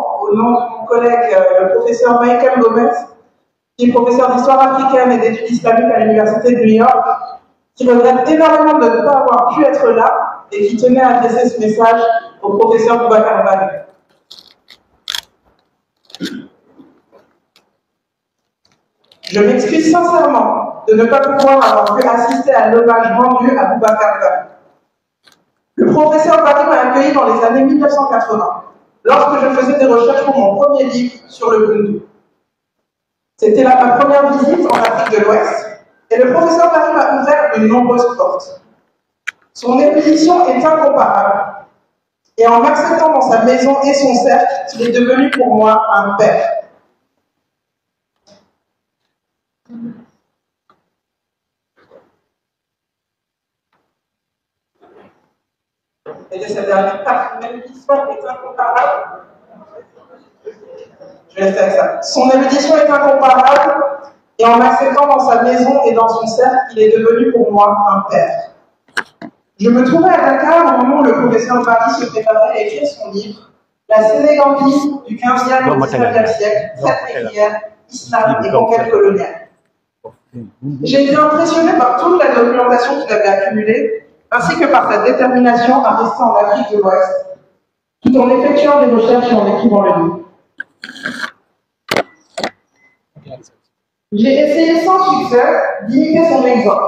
également au nom de mon collègue, le professeur Michael Gomez, qui est professeur d'histoire africaine et d'études islamiques à l'Université de New York, qui regrette énormément de ne pas avoir pu être là et qui tenait à adresser ce message au professeur Boubacar Bali. Je m'excuse sincèrement de ne pas pouvoir avoir pu assister à l'hommage rendu à Boubacar Bali. Le professeur Bali m'a accueilli dans les années 1980, lorsque je faisais des recherches pour mon premier livre sur le Bundu. C'était ma première visite en Afrique de l'Ouest, et le professeur Bali m'a ouvert de nombreuses portes. Son érudition est incomparable, et en m'acceptant dans sa maison et son cercle, il est devenu pour moi un père. Et de cette dernière part, son érudition est incomparable. Je laisse avec ça. Son érudition est incomparable, et en m'acceptant dans sa maison et dans son cercle, il est devenu pour moi un père. Je me trouvais à Dakar au moment où le professeur Bali se préparait à écrire son livre La Sénégambie du 15e au 19e siècle, traite négrière, islam et conquête coloniale. J'ai été impressionné par toute la documentation qu'il avait accumulée, ainsi que par sa détermination à rester en Afrique de l'Ouest, tout en effectuant des recherches et en écrivant le livre. J'ai essayé sans succès d'imiter son exemple,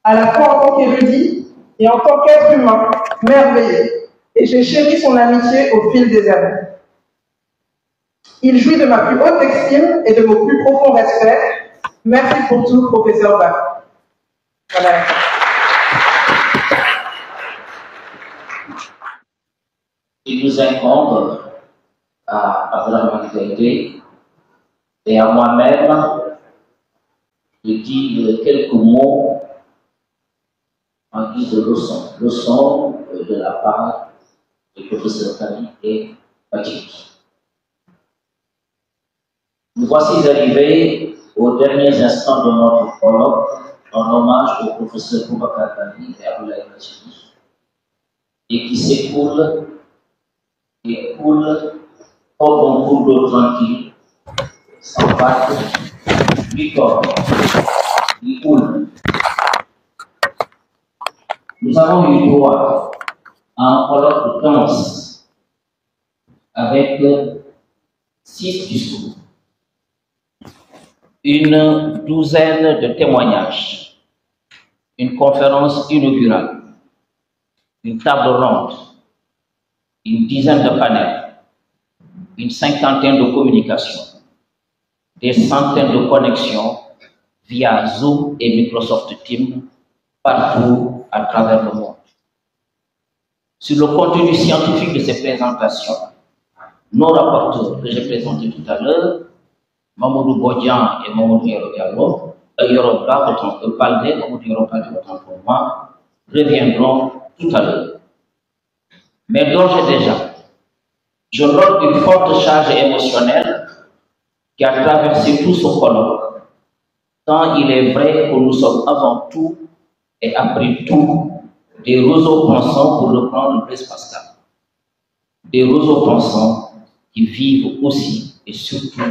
à la fois en tant qu'érudit et en tant qu'être humain merveilleux, et j'ai chéri son amitié au fil des années. Il jouit de ma plus haute estime et de mon plus profond respect. Merci pour tout, professeur Bali. Voilà. Il nous incombe à Abdelrahmane Gaïdé et à moi-même de dire quelques mots en guise de leçon de la part du professeur Bali et Patrick. Nous voici arrivés aux derniers instants de notre colloque en hommage au professeur Boubacar Bali et Abdoulaye Badji, et qui s'écoule et coule comme un cours d'eau tranquille, sans vague, ni corps, ni coule. Nous avons eu droit à un colloque dense avec 6 discours, une douzaine de témoignages, une conférence inaugurale, une table ronde, une dizaine de panels, une cinquantaine de communications, des centaines de connexions via Zoom et Microsoft Teams partout à travers le monde. Sur le contenu scientifique de ces présentations, nos rapporteurs que j'ai présentés tout à l'heure, Mamadou Bodian et Mamadou Yoro Yoroba, autant que Baldé, Mamadou Yoroba, autant pour moi, reviendront tout à l'heure. Mais d'ores et déjà, je note une forte charge émotionnelle qui a traversé tout ce colloque, tant il est vrai que nous sommes avant tout et après tout des roseaux pensants, pour reprendre Blaise Pascal. Des roseaux pensants qui vivent aussi et surtout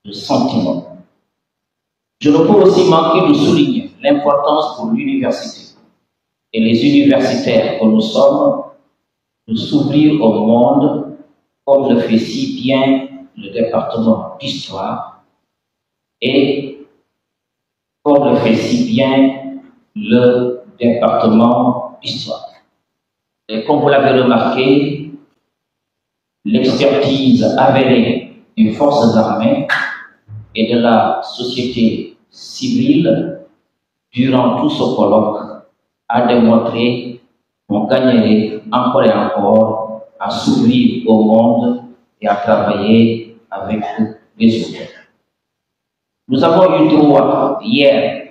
de sentiments. Je ne peux aussi manquer de souligner l'importance pour l'université et les universitaires que nous sommes de s'ouvrir au monde, comme le fait si bien le département d'histoire et comme le fait si bien le département d'histoire. Et comme vous l'avez remarqué, l'expertise avérée des forces armées et de la société civile durant tout ce colloque a démontré qu'on gagnerait encore et encore à s'ouvrir au monde et à travailler avec les autres. Nous avons eu droit hier,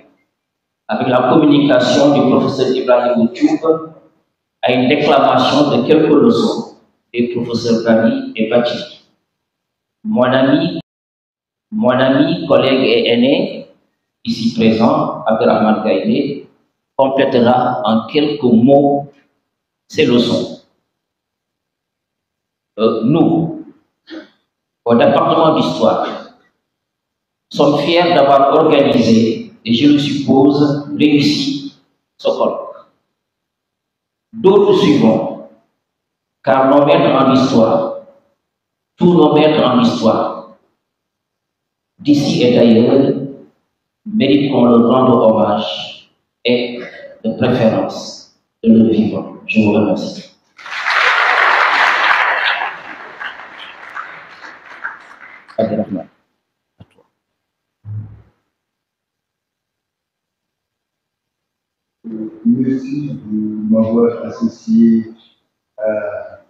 avec la communication du professeur Ibrahim Diouf, à une déclamation de quelques leçons des professeurs Bali et Badji. Mon ami, collègue et aîné, ici présent, Abdelrahmane Gaïdé, complétera en quelques mots ces leçons. Nous, au département d'histoire sont fiers d'avoir organisé, et je le suppose, réussi ce colloque. D'autres suivront, car nos maîtres en histoire, tous nos maîtres en histoire, d'ici et d'ailleurs, méritent qu'on leur rende hommage et, de préférence, de leur vivant. Je vous remercie. Abdelrahman, à toi. Merci de m'avoir associé à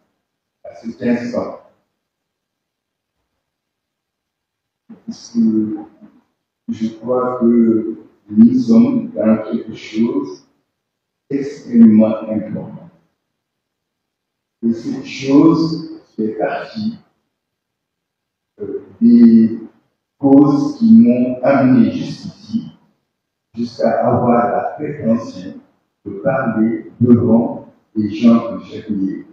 cet instant. Parce que je crois que nous sommes dans quelque chose d'extrêmement important. Et cette chose fait partie des causes qui m'ont amené jusqu'ici, jusqu'à avoir la prétention de parler devant les gens que j'admire.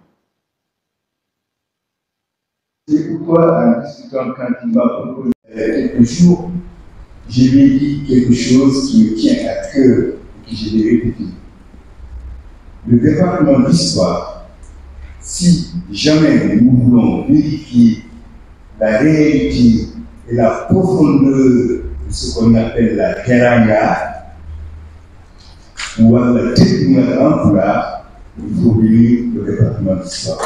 C'est pourquoi, en discutant quand il m'a proposé quelques jours, je lui ai dit quelque chose qui me tient à cœur et que je vais répéter. Le département d'histoire, si jamais nous voulons vérifier la réalité et la profondeur de ce qu'on appelle la teranga, ou la technique emploi, il faut venir au département d'histoire.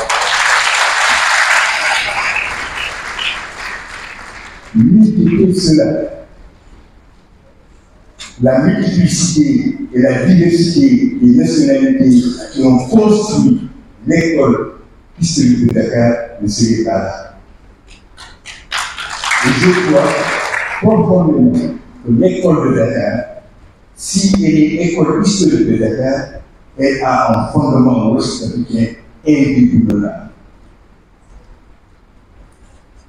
Multiplier cela, la multiplicité et la diversité des nationalités qui ont construit l'école historique de Dakar ne serait pas là. Et je crois profondément que l'école de Dakar, si elle est école historique de Dakar, elle a un fondement ouest-africain indéboulonnable.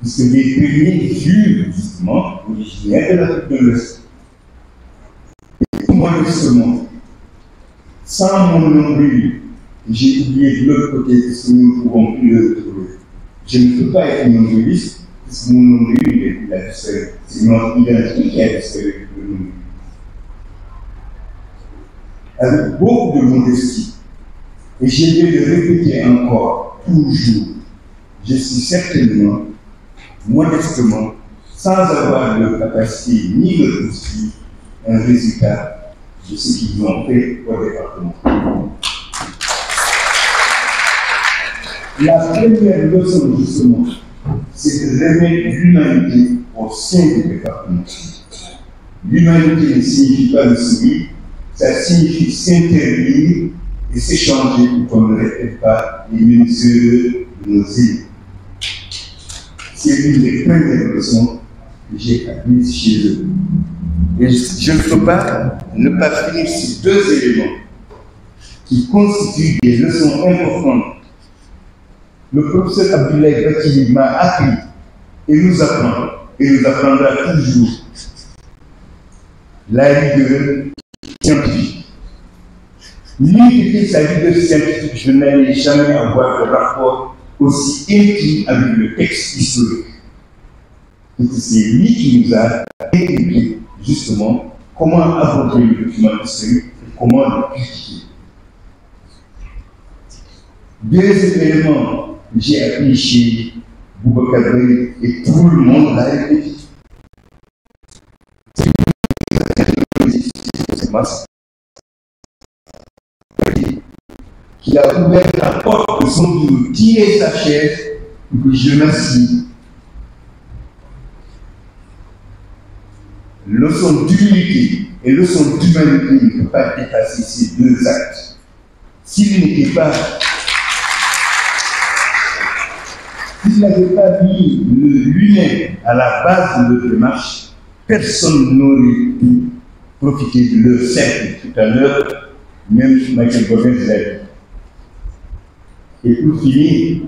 Puisque les premiers furent justement originaires de l'Afrique de l'Ouest. Et modestement, sans mon nombril, j'ai oublié de l'autre côté, parce que nous ne pouvons plus le retrouver. Je ne peux pas être nombriliste, parce que mon nombril, il a disparu. C'est notre identité qui a disparu de nous. Avec beaucoup de modestie, et je vais le répéter encore, toujours, je suis certainement, modestement, sans avoir de capacité ni de poursuivre, un résultat de ce qu'ils ont fait au département. La première leçon, justement, c'est de remettre l'humanité au sein du département. L'humanité ne signifie pas le sourire, ça signifie s'interdire et s'échanger pour qu'on ne répète pas les mesures de nos îles. C'est une des premières leçons que j'ai apprises chez eux. Et je ne peux pas ne pas finir sur deux éléments qui constituent des leçons importantes. Le professeur Abdoulaye Bakili m'a appris et nous apprend, et nous apprendra toujours, la rigueur scientifique. Lui qui sa rigueur scientifique, je n'allais jamais avoir de rapport aussi intime avec le texte historique. Et c'est lui qui nous a expliqué justement comment aborder le document historique et comment le critiquer. Deux éléments que j'ai appris chez Boubacar Bey et tout le monde l'a répété. Qui a ouvert la porte de son bureau, tiré sa chaise pour que je m'assieds. Leçon d'humilité et leçon d'humanité ne peut pas dépasser ces deux actes. S'il n'avait pas mis lui-même à la base de leur démarche, personne n'aurait pu profiter de leur cercle tout à l'heure, même Michael Gomez l'a dit. Et pour finir,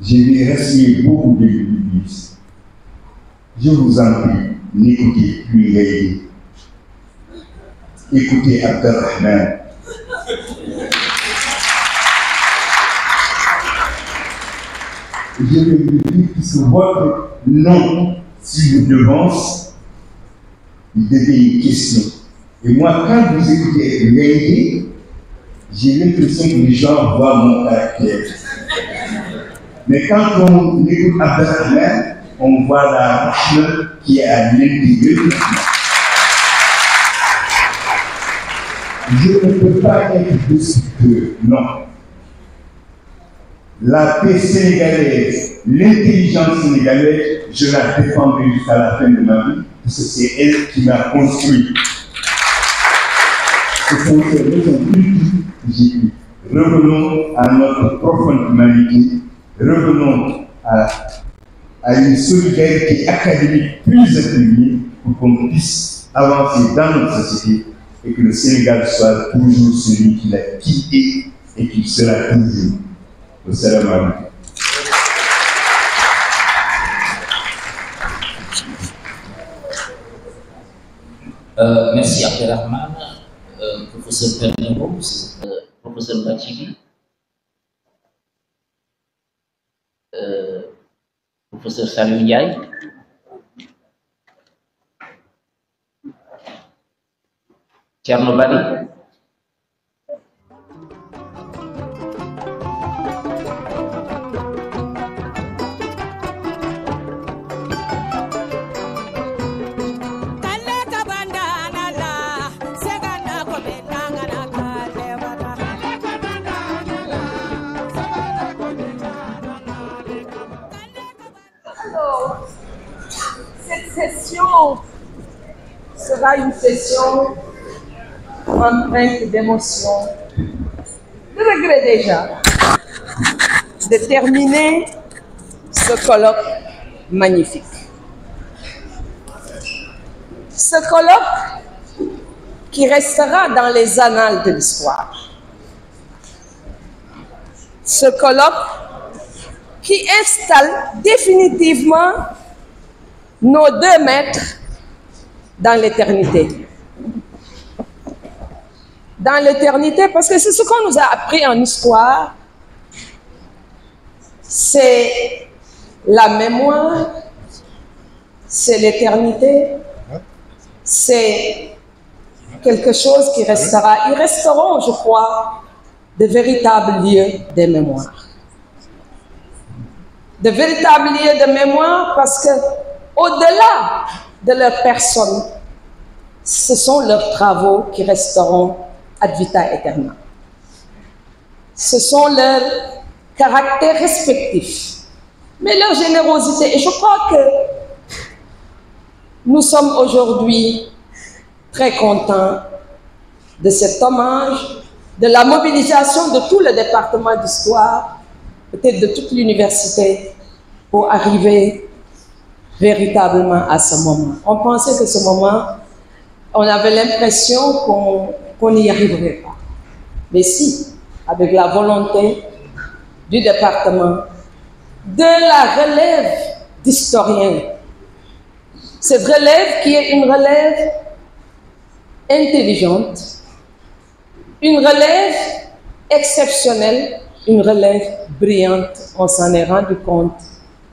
je vais remercier beaucoup de l'Église. Je vous en prie, n'écoutez plus Gaïdé. Écoutez Abdelrahman. je vais vous dire puisque votre nom sur une devance, il devient une question. Et moi, quand vous écoutez l'idée, j'ai l'impression que les gens voient mon caractère. Mais quand on écoute Abdelhamid, on voit la machine qui est à l'intérieur. Je ne peux pas être destructeur, non. La paix sénégalaise, l'intelligence sénégalaise, je la défendrai jusqu'à la fin de ma vie, parce que c'est elle qui m'a construit. Ce sont ces raisons ultimes que j'ai dit. Revenons à notre profonde humanité, revenons à une solidarité académique plus affirmée pour qu'on puisse avancer dans notre société et que le Sénégal soit toujours celui qui est et qui sera toujours. Salam alaikum. Merci Abdelrahman, professeur Pernero, professeur Bachigi, professeur Salou Ndiaye, Thierno Bari. Cette session sera une session empreinte d'émotion, de regret déjà, de terminer ce colloque magnifique. Ce colloque qui restera dans les annales de l'histoire. Ce colloque qui installe définitivement nos deux maîtres dans l'éternité. Dans l'éternité, parce que c'est ce qu'on nous a appris en histoire, c'est la mémoire, c'est l'éternité, c'est quelque chose qui restera. Ils resteront, je crois, de véritables lieux de mémoire. De véritables lieux de mémoire parce que au-delà de leur personne, ce sont leurs travaux qui resteront ad vitam aeternam. Ce sont leurs caractères respectifs, mais leur générosité. Et je crois que nous sommes aujourd'hui très contents de cet hommage, de la mobilisation de tout le département d'histoire, peut-être de toute l'université, pour arriver véritablement à ce moment. On pensait que ce moment, on avait l'impression qu'on n'y arriverait pas. Mais si, avec la volonté du département, de la relève d'historiens, cette relève qui est une relève intelligente, une relève exceptionnelle, une relève brillante, on s'en est rendu compte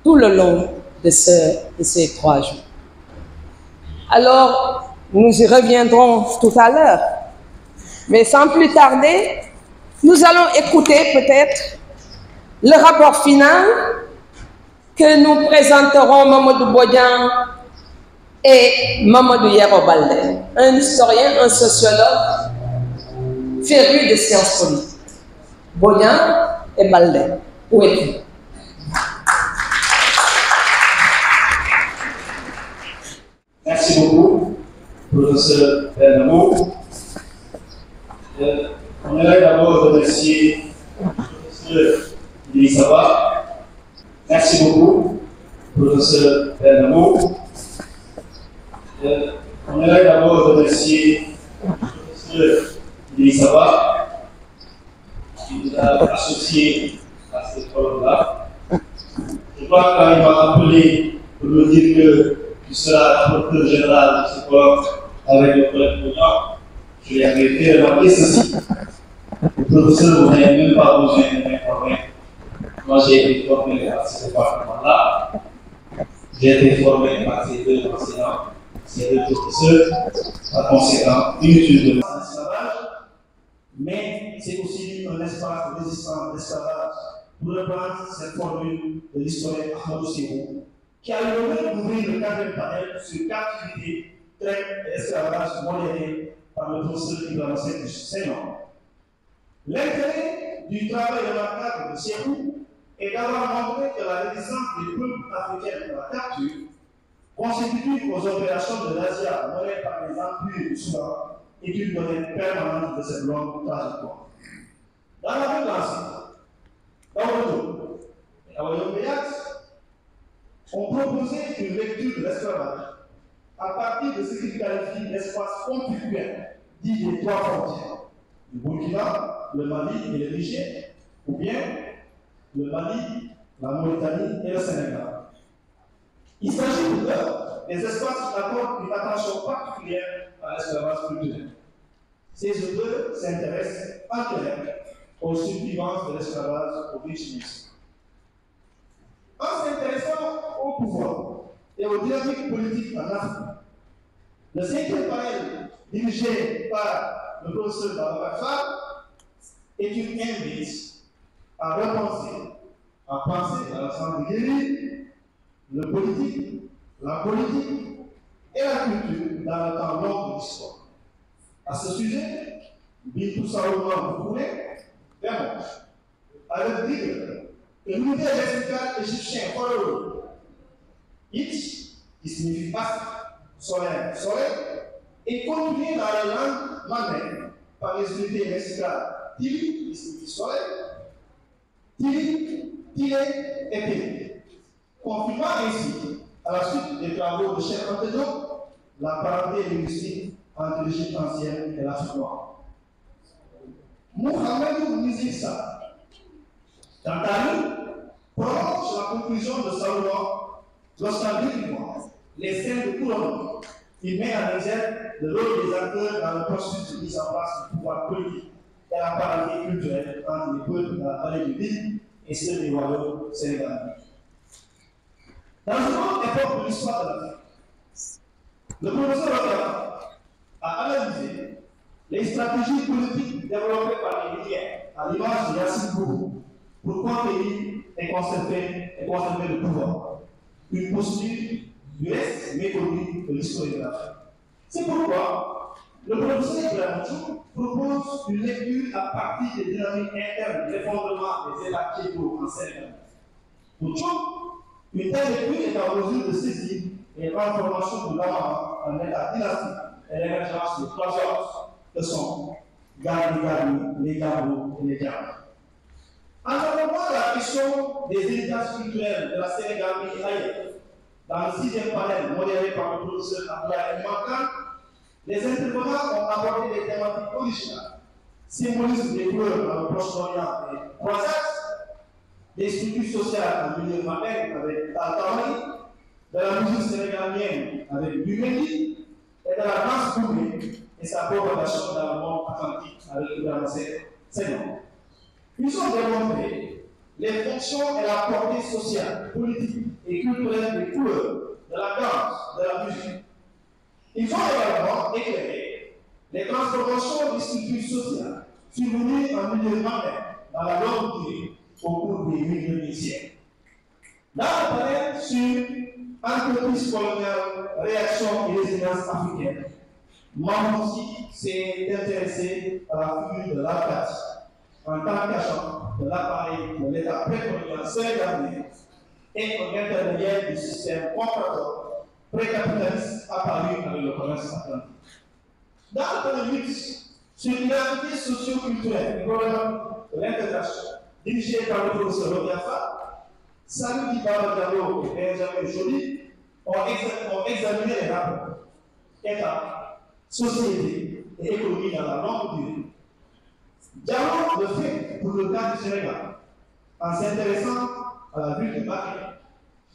tout le long de ces 3 jours. Alors, nous y reviendrons tout à l'heure. Mais sans plus tarder, nous allons écouter peut-être le rapport final que nous présenteront Mamadou Bodian et Mamadou Yero Baldé, un historien, un sociologue féru de sciences politiques. Bodian et Baldé. Où êtes-vous? Merci beaucoup, professeur Bernamo. On aimerait d'abord remercier le professeur Elisaba. Merci beaucoup, professeur Bernamo. On aimerait d'abord remercier le professeur Elisaba qui nous a associés à ce colloque-là. Je crois qu'il m'a rappelé pour nous dire que qui sera rapporteur général de ce colloque avec le collègue Bouillon, je lui avais fait remarquer ceci. Le professeur, vous n'avez même pas besoin de m'informer. Moi, j'ai été formé par ce département-là. J'ai été formé par ces deux enseignants, ces deux professeurs. Par conséquent, inutile de l'esclavage, mais c'est aussi un espace de résistance de l'esclavage pour reprendre cette formule de l'historien Ahmadou Sérou, qui a eu l'honneur d'ouvrir le quatrième panel sur captivité, traite et esclavage modéré par le professeur Ibrahim Seck du Sénat. L'intérêt du travail remarquable de Sérou est d'avoir montré que la résistance des peuples africains à la capture, consécutive aux opérations de l'Asia menées par les empires du Soudan, est une donnée permanente de cette longue trajectoire. Dans la même lancée, dans le dos, et à Wayombeyax, on proposait une lecture de l'esclavage à partir de ce qu'il qualifie l'espace conflictuel, dit des trois frontières, le Burkina, le Mali et le Niger, ou bien le Mali, la Mauritanie et le Sénégal. Il s'agit de des espaces qui accordent une attention particulière à l'esclavage culturel. Ces auteurs s'intéressent en clair aux subvivances de l'esclavage au XXe. En s'intéressant au pouvoir et aux dynamiques politiques en Afrique, le 5e panel dirigé par le professeur Babacar Fall est une invite à repenser, à penser à l'ensemble de guérir le politique, la politique et la culture dans le temps long de l'histoire. À ce sujet, Bintou Saouma Boukouré démontre avec rigueur que l'unité lexicale égyptien Pharaon, It, qui signifie astre, soleil, est continué dans les langues mandingues par les unités lexicales Tili, qui signifie soleil, Tili, Tilé et Tili, confirmant ainsi, à la suite des travaux de Cheikh Anta Diop, la parenté linguistique entre l'Égypte ancienne et l'Afrique noire. Mohamedou Nizissa, quant à lui, prolonge la conclusion de Saouma lorsqu'en décrivant les scènes de couronnement, il met en exergue le rôle des acteurs dans le processus de mise en place du pouvoir politique et la parenté culturelle entre les peuples de la vallée du Nil et ceux des royaumes sénégalais. Dans une autre époque de l'histoire de l'Afrique, le professeur Roquette a analysé les stratégies politiques développées par les Libyens à l'image de Yassine Boubou pour conquérir et conserver le pouvoir. Une posture du reste méconnue de l'histoire de l'Afrique. C'est pourquoi le professeur Ibrahim propose une lecture à partir des dynamiques internes de l'effondrement des États piétaux en Sénégal. Pour Tchou, une telle lecture est en mesure de saisir les transformations de l'Amama en état dynastique et l'émergence de trois ordres que sont Gani, les Gabo et les Diables. En abordant la question des héritages culturels de la Sénégambie et ailleurs, dans le 6e panel modéré par le professeur Abdoulaye Mankan, les intervenants ont abordé des thématiques originales, symbolisme des couleurs dans le Proche-Orient et croisades, des structures sociales en milieu marin avec Taltamari, de la musique sénégalienne avec Bumendi et de la danse bourrée et sa propagation dans le monde atlantique avec Ibrahim Seck. Ils ont démontré les fonctions et la portée sociale, politique et culturelle des couleurs, de la danse, de la musique. Ils ont également éclairé les transformations des structures sociales survenues en milieu marin dans la longue durée au cours des 19e siècles. Dans le panel sur entreprise coloniale, réaction et résilience africaine, Mamouzi s'est intéressé à la figure de l'Alcati en tant qu'agent de l'appareil de l'État précolonial sénégalais et en intermédiaire du système contracteur précapitaliste apparu avec le commerce atlantique. Dans le panel mixte sur l'identité socio-culturelle et problématique de l'intégration, dirigé par le professeur Robiafa, Salou Dibara Diallo et Benjamin Joly ont examiné les rapports État, société et économie dans la longue durée. Diallo le fait pour le cas du Sénégal, en s'intéressant à la ville de Baké,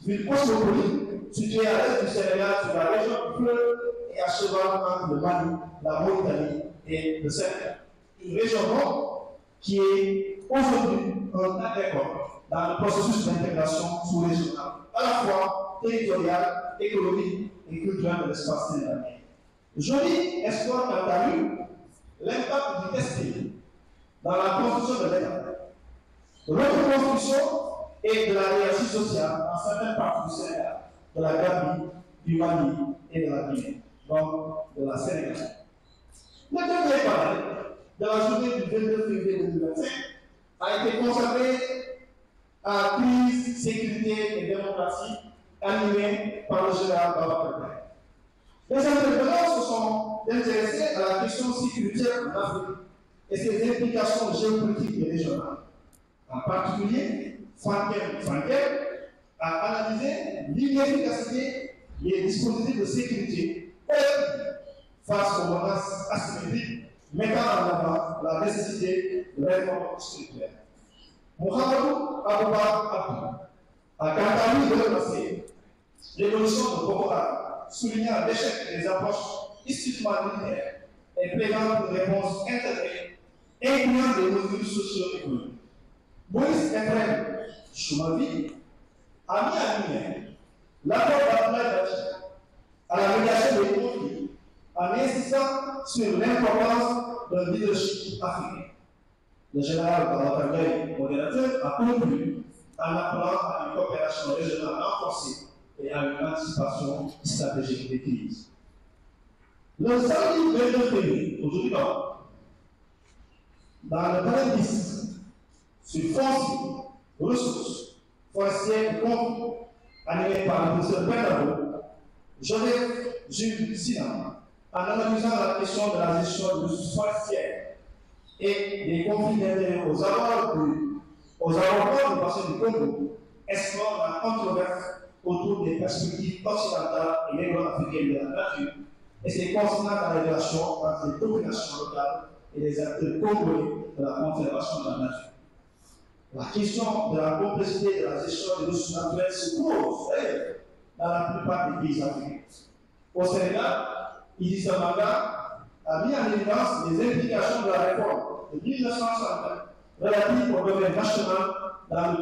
ville cosmopolite située à l'est du Sénégal sur la région du fleuve et à cheval entre le Mali, la Mauritanie et le Sénégal. Une région qui est aujourd'hui un agrégore dans le processus d'intégration sous-régionale, à la fois territoriale, économique et culturelle de l'espace sénégalais. Joly exploite quant à lui l'impact du TSP dans la construction de l'État, de reconstruction et de la hiérarchie sociale dans certaines parties du Sénégal, de la Gambie, du Mali et de la Guinée, donc de la Sénégal. Le dernier panel de la journée du 22 février 2025 a été consacré à crise, sécurité et démocratie, animé par le général Babacar. Les intervenants se sont intéressés à la question sécuritaire en Afrique et ses implications géopolitiques et régionales. En particulier, Frankel a analysé l'inefficacité des dispositifs de sécurité face aux menaces asymétriques, mettant en avant la nécessité de réformes structurelles. Mohamedou Aboubakar Abdou a quant à lui dénoncé l'évolution de Boko Haram, soulignant l'échec des approches strictement militaires et plaidant une réponse intégrée, incluant des mesures socio-économiques. Moïse Ebrahim Choumavi a mis en lumière l'accord d'Abdoulaye à la médiation des conflits en insistant sur l'importance d'un leadership africain. Le général Babacar Gaye, modérateur, a conclu en appelant à une coopération régionale renforcée et à une anticipation stratégique des crises. Le samedi 22 février, aujourd'hui, dans le panel 10, sur foncier, ressources, forestières et conflits, animé par le professeur Bernardo, Joseph Jules Sinan, en analysant la question de la gestion des ressources forestières et des conflits d'intérêts aux abords du bassin du Congo, explore la controverse autour des perspectives occidentales et négro-africaines de la nature et ses conséquences dans les relations entre les populations locales et les acteurs congolais de la conservation de la nature. La question de la complexité de la gestion des ressources naturelles se pose dans la plupart des pays africains. Au Sénégal, Idrissa Manga a mis en évidence les implications de la réforme de 1960 relative au domaine national dans le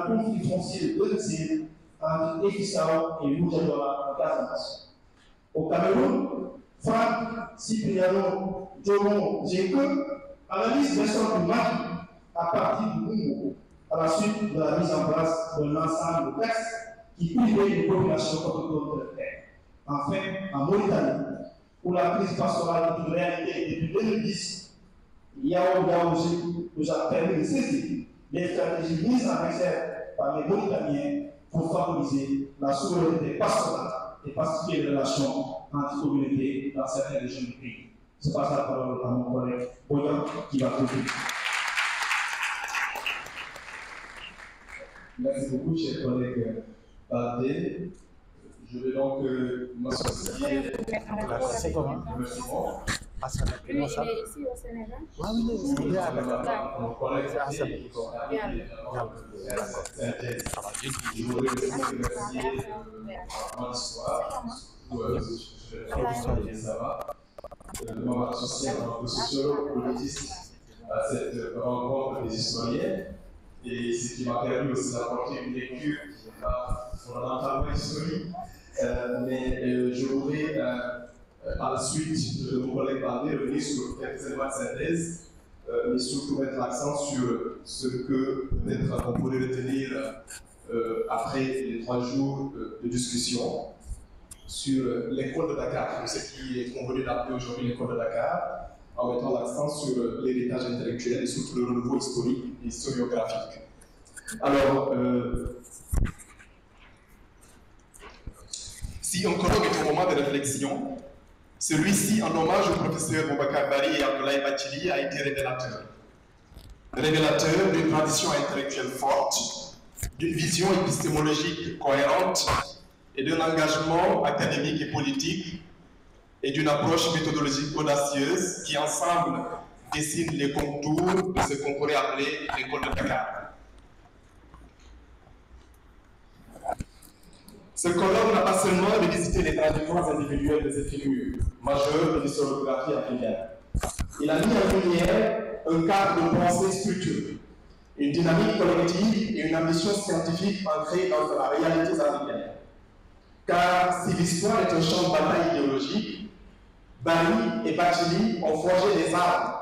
conflit foncier de 2006 entre Efisao et Moudjadola en Casamance. Au Cameroun, Franck Cipriano Jomon Djeke analyse l'essor du Mali à partir du Congo à la suite de la mise en place d'un ensemble de textes qui privait les populations autochtones de la terre. Enfin, en Mauritanie, où la crise pastorale est une réalité depuis 2010, Yao Yaoji nous a permis de saisir les stratégies mises en exergue par les Mauritaniens pour favoriser la souveraineté pastorale et pacifier les relations entre communautés dans certaines régions du pays. Je passe la parole à mon collègue Boyan qui va continuer. Merci beaucoup, cher collègue Bardé. Je vais donc m'associer à la remerciement. Lui, il est ici au Sénégal. Oui, oui, mon collègue qui sont arrivés je voudrais remercier mon histoire, ça va, de m'avoir associé en tant que sociologue, politiste, à cette rencontre des historiens. Et ce qui m'a permis aussi d'apporter une lecture qui n'est pas fondamentalement historique, mais je voudrais, par la suite de mon collègue Bardé, revenir sur quelques éléments de synthèse, mais surtout mettre l'accent sur ce que peut-être on pourrait retenir après les 3 jours de discussion sur l'école de Dakar, ce qui est convenu d'appeler aujourd'hui l'école de Dakar, en mettant l'accent sur l'héritage intellectuel et surtout le renouveau historique et historiographique. Alors, si un colloque est un moment de réflexion, celui-ci, en hommage au professeur Boubacar Bari et Abdoulaye Bathily, a été révélateur. Révélateur d'une tradition intellectuelle forte, d'une vision épistémologique cohérente et d'un engagement académique et politique et d'une approche méthodologique audacieuse qui, ensemble, dessine les contours de ce qu'on pourrait appeler l'école de Dakar. Ce colloque n'a pas seulement revisité les trajectoires individuelles de cette figure majeure de l'historiographie africaine. Il a mis en lumière un cadre de pensée structuré une dynamique collective et une ambition scientifique ancrée dans la réalité africaine. Car si l'histoire est un champ de bataille idéologique, Bari et Bathily ont forgé les armes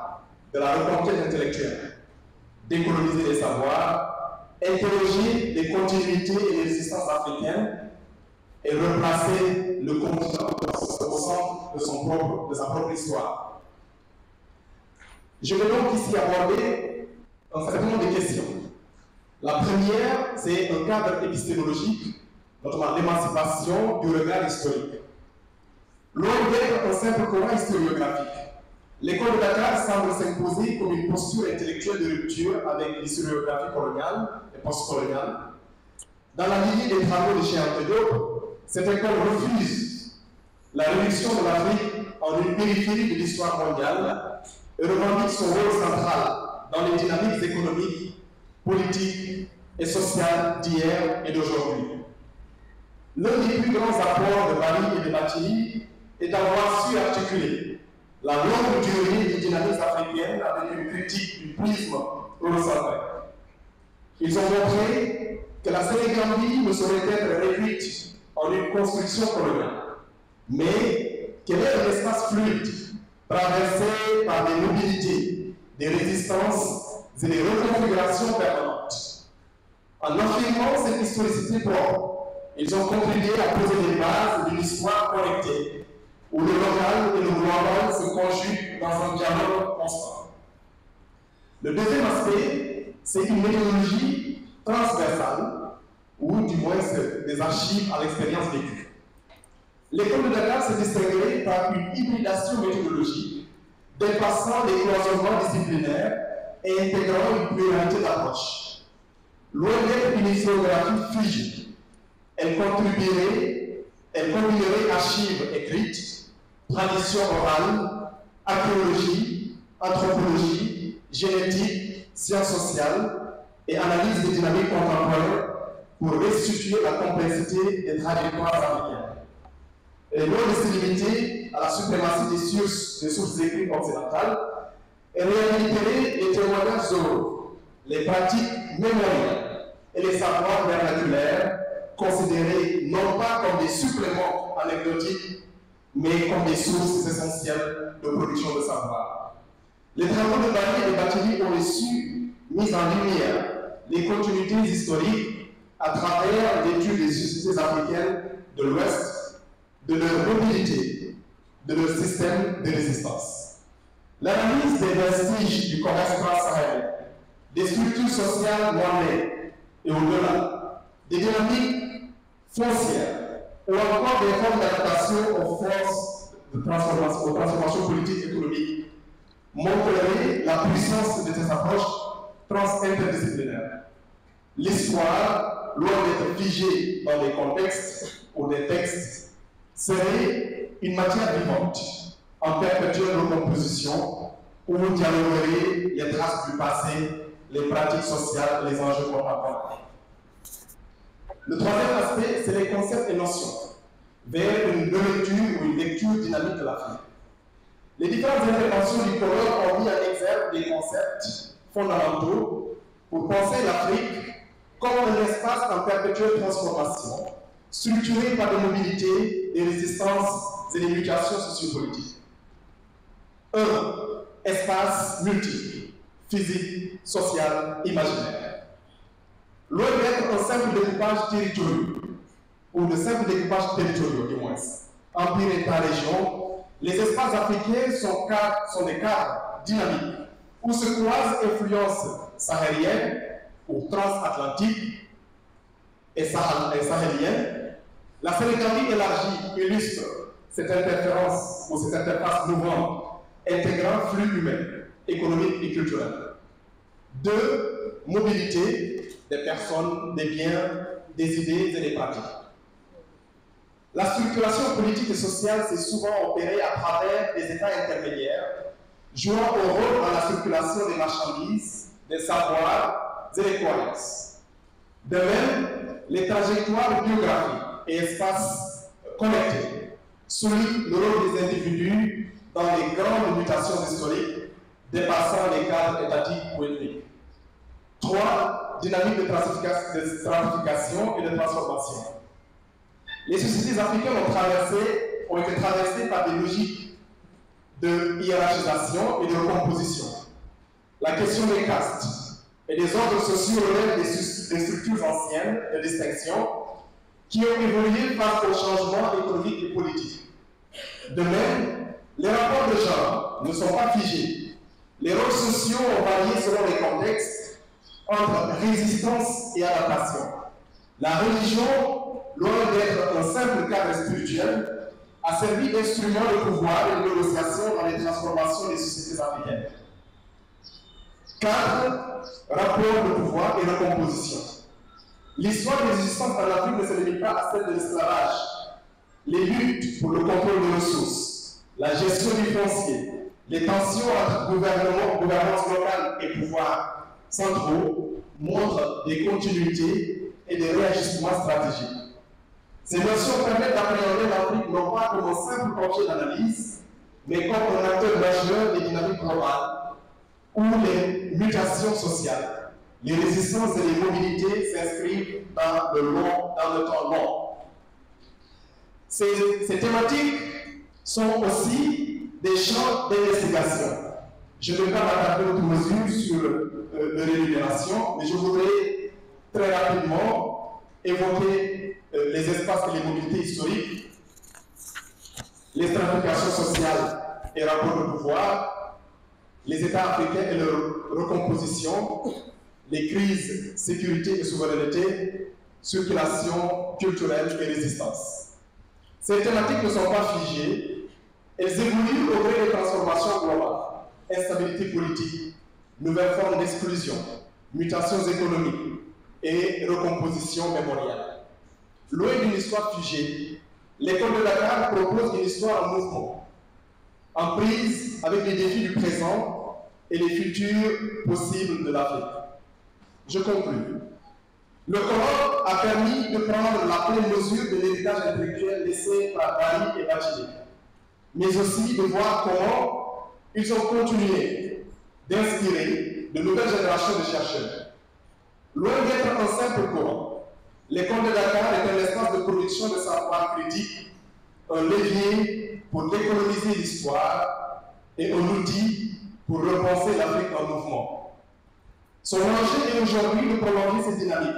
de la reconquête intellectuelle, décoloniser les savoirs, interroger les continuités et les résistances africaines et replacer le continent au centre de sa propre histoire. Je vais donc ici aborder un certain nombre de questions. La première, c'est un cadre épistémologique, notamment l'émancipation du regard historique. Loin d'être un simple courant historiographique, l'école de Dakar semble s'imposer comme une posture intellectuelle de rupture avec l'historiographie coloniale et postcoloniale. Dans la lignée des travaux de Cheikh Anta Diop, cette école refuse la réduction de l'Afrique en une périphérie de l'histoire mondiale et revendique son rôle central dans les dynamiques économiques, politiques et sociales d'hier et d'aujourd'hui. L'un des plus grands apports de Bari et de Bathily est d'avoir su articuler la longue durée des dynamiques africaines avec une critique du prisme eurocentré. Ils ont montré que la Sénégambie ne saurait être réduite en une construction coloniale, mais qu'elle est un espace fluide, traversé par des mobilités, des résistances et des reconfigurations permanentes. En affirmant cette historicité propre, ils ont contribué à poser les bases d'une histoire connectée, où le local et le global se conjuguent dans un dialogue constant. Le deuxième aspect, c'est une méthodologie transversale, ou du moins des archives à l'expérience vécue. L'école de Dakar s'est distinguée par une hybridation méthodologique, dépassant les cloisonnements disciplinaires et intégrant une pluralité d'approches. Loin d'être une historiographie figée, elle combinerait archives écrites, tradition orale, archéologie, anthropologie, génétique, sciences sociales et analyse des dynamiques contemporaines pour restituer la complexité des trajectoires africaines. Et loin de se limiter à la suprématie des sources écrites occidentales, elle réhabiliterait les témoignages oraux, les pratiques mémorielles et les savoirs vernaculaires considérés non pas comme des suppléments anecdotiques, mais comme des sources essentielles de production de savoir. Les travaux de Bari et de Bathily ont reçu mise en lumière les continuités historiques à travers l'étude des sociétés africaines de l'Ouest, de leur mobilité, de leur système de résistance. L'analyse des vestiges du commerce transsahélien, des structures sociales mondaines et au-delà, des dynamiques foncières ou encore des formes d'adaptation aux forces de transformation, aux transformations politiques et économiques montrerait la puissance de ces approches trans-interdisciplinaires. L'histoire, loin d'être figée dans des contextes ou des textes, serait une matière vivante, en perpétuelle recomposition, où dialogueraient les traces du passé, les pratiques sociales et les enjeux contemporains. Le troisième aspect, c'est les concepts et notions, vers une relecture ou une lecture dynamique de l'Afrique. Les différentes interventions du colloque ont mis en exergue des concepts fondamentaux pour penser l'Afrique comme un espace en perpétuelle transformation, structuré par des mobilités, des résistances et des mutations sociopolitiques. 1. Espace multiple, physique, social, imaginaire. Loin d'être un simple découpage territorial, ou de simple découpage territorial du moins, empire État-région, les espaces africains sont des cadres dynamiques où se croisent influences sahéliennes ou transatlantiques et sahéliennes. La Sénégambie élargie illustre cette interférence ou cette interface mouvante intégrant flux humain, économique et culturel. 2. Mobilité des personnes, des biens, des idées et des pratiques. La structuration politique et sociale s'est souvent opérée à travers des états intermédiaires, jouant un rôle dans la circulation des marchandises, des savoirs et des croyances. De même, les trajectoires biographiques et espaces connectés soulignent le rôle des individus dans les grandes mutations historiques dépassant les cadres étatiques ou ethniques. 3. Dynamique de stratification et de transformation. Les sociétés africaines ont été traversées par des logiques de hiérarchisation et de recomposition. La question des castes et des ordres sociaux relève des structures anciennes de distinction qui ont évolué face aux changements économiques et politiques. De même, les rapports de genre ne sont pas figés. Les rôles sociaux ont varié selon les contextes entre résistance et adaptation. La religion, loin d'être un simple cadre spirituel, a servi d'instrument de pouvoir et de négociation dans les transformations des sociétés africaines. 4. Rapport de pouvoir et de composition. L'histoire des résistances en Afrique ne se limite pas à celle de l'esclavage. Les luttes pour le contrôle des ressources, la gestion du foncier, les tensions entre gouvernance locale et pouvoirs centraux montrent des continuités et des réajustements stratégiques. Ces notions permettent d'appréhender l'Afrique non pas comme un simple objet d'analyse, mais comme un acteur majeur des dynamiques globales où les mutations sociales, les résistances et les mobilités s'inscrivent dans le temps long. Ces thématiques sont aussi des champs d'investigation. Je ne vais pas m'attarder outre mesure sur l'énumération, mais je voudrais très rapidement évoquer les espaces et les mobilités historiques, les stratifications sociales et rapports de pouvoir, les États africains et leur recomposition, les crises, sécurité et souveraineté, circulation culturelle et résistance. Ces thématiques ne sont pas figées, elles évoluent au gré des transformations globales, instabilité politique, nouvelles formes d'exclusion, mutations économiques et recomposition mémoriale. Loin d'une histoire figée, l'école de Dakar propose une histoire en mouvement, en prise avec les défis du présent et les futurs possibles de l'Afrique. Je conclue. Le Coran a permis de prendre la pleine mesure de l'héritage intellectuel laissé par Bari et Bachili, mais aussi de voir comment ils ont continué d'inspirer de nouvelles générations de chercheurs. Loin d'être un simple Coran, l'école de Dakar est un espace de production de savoir critique, un levier pour décoloniser l'histoire et un outil pour repenser l'Afrique en mouvement. Son enjeu est aujourd'hui de prolonger cette dynamique,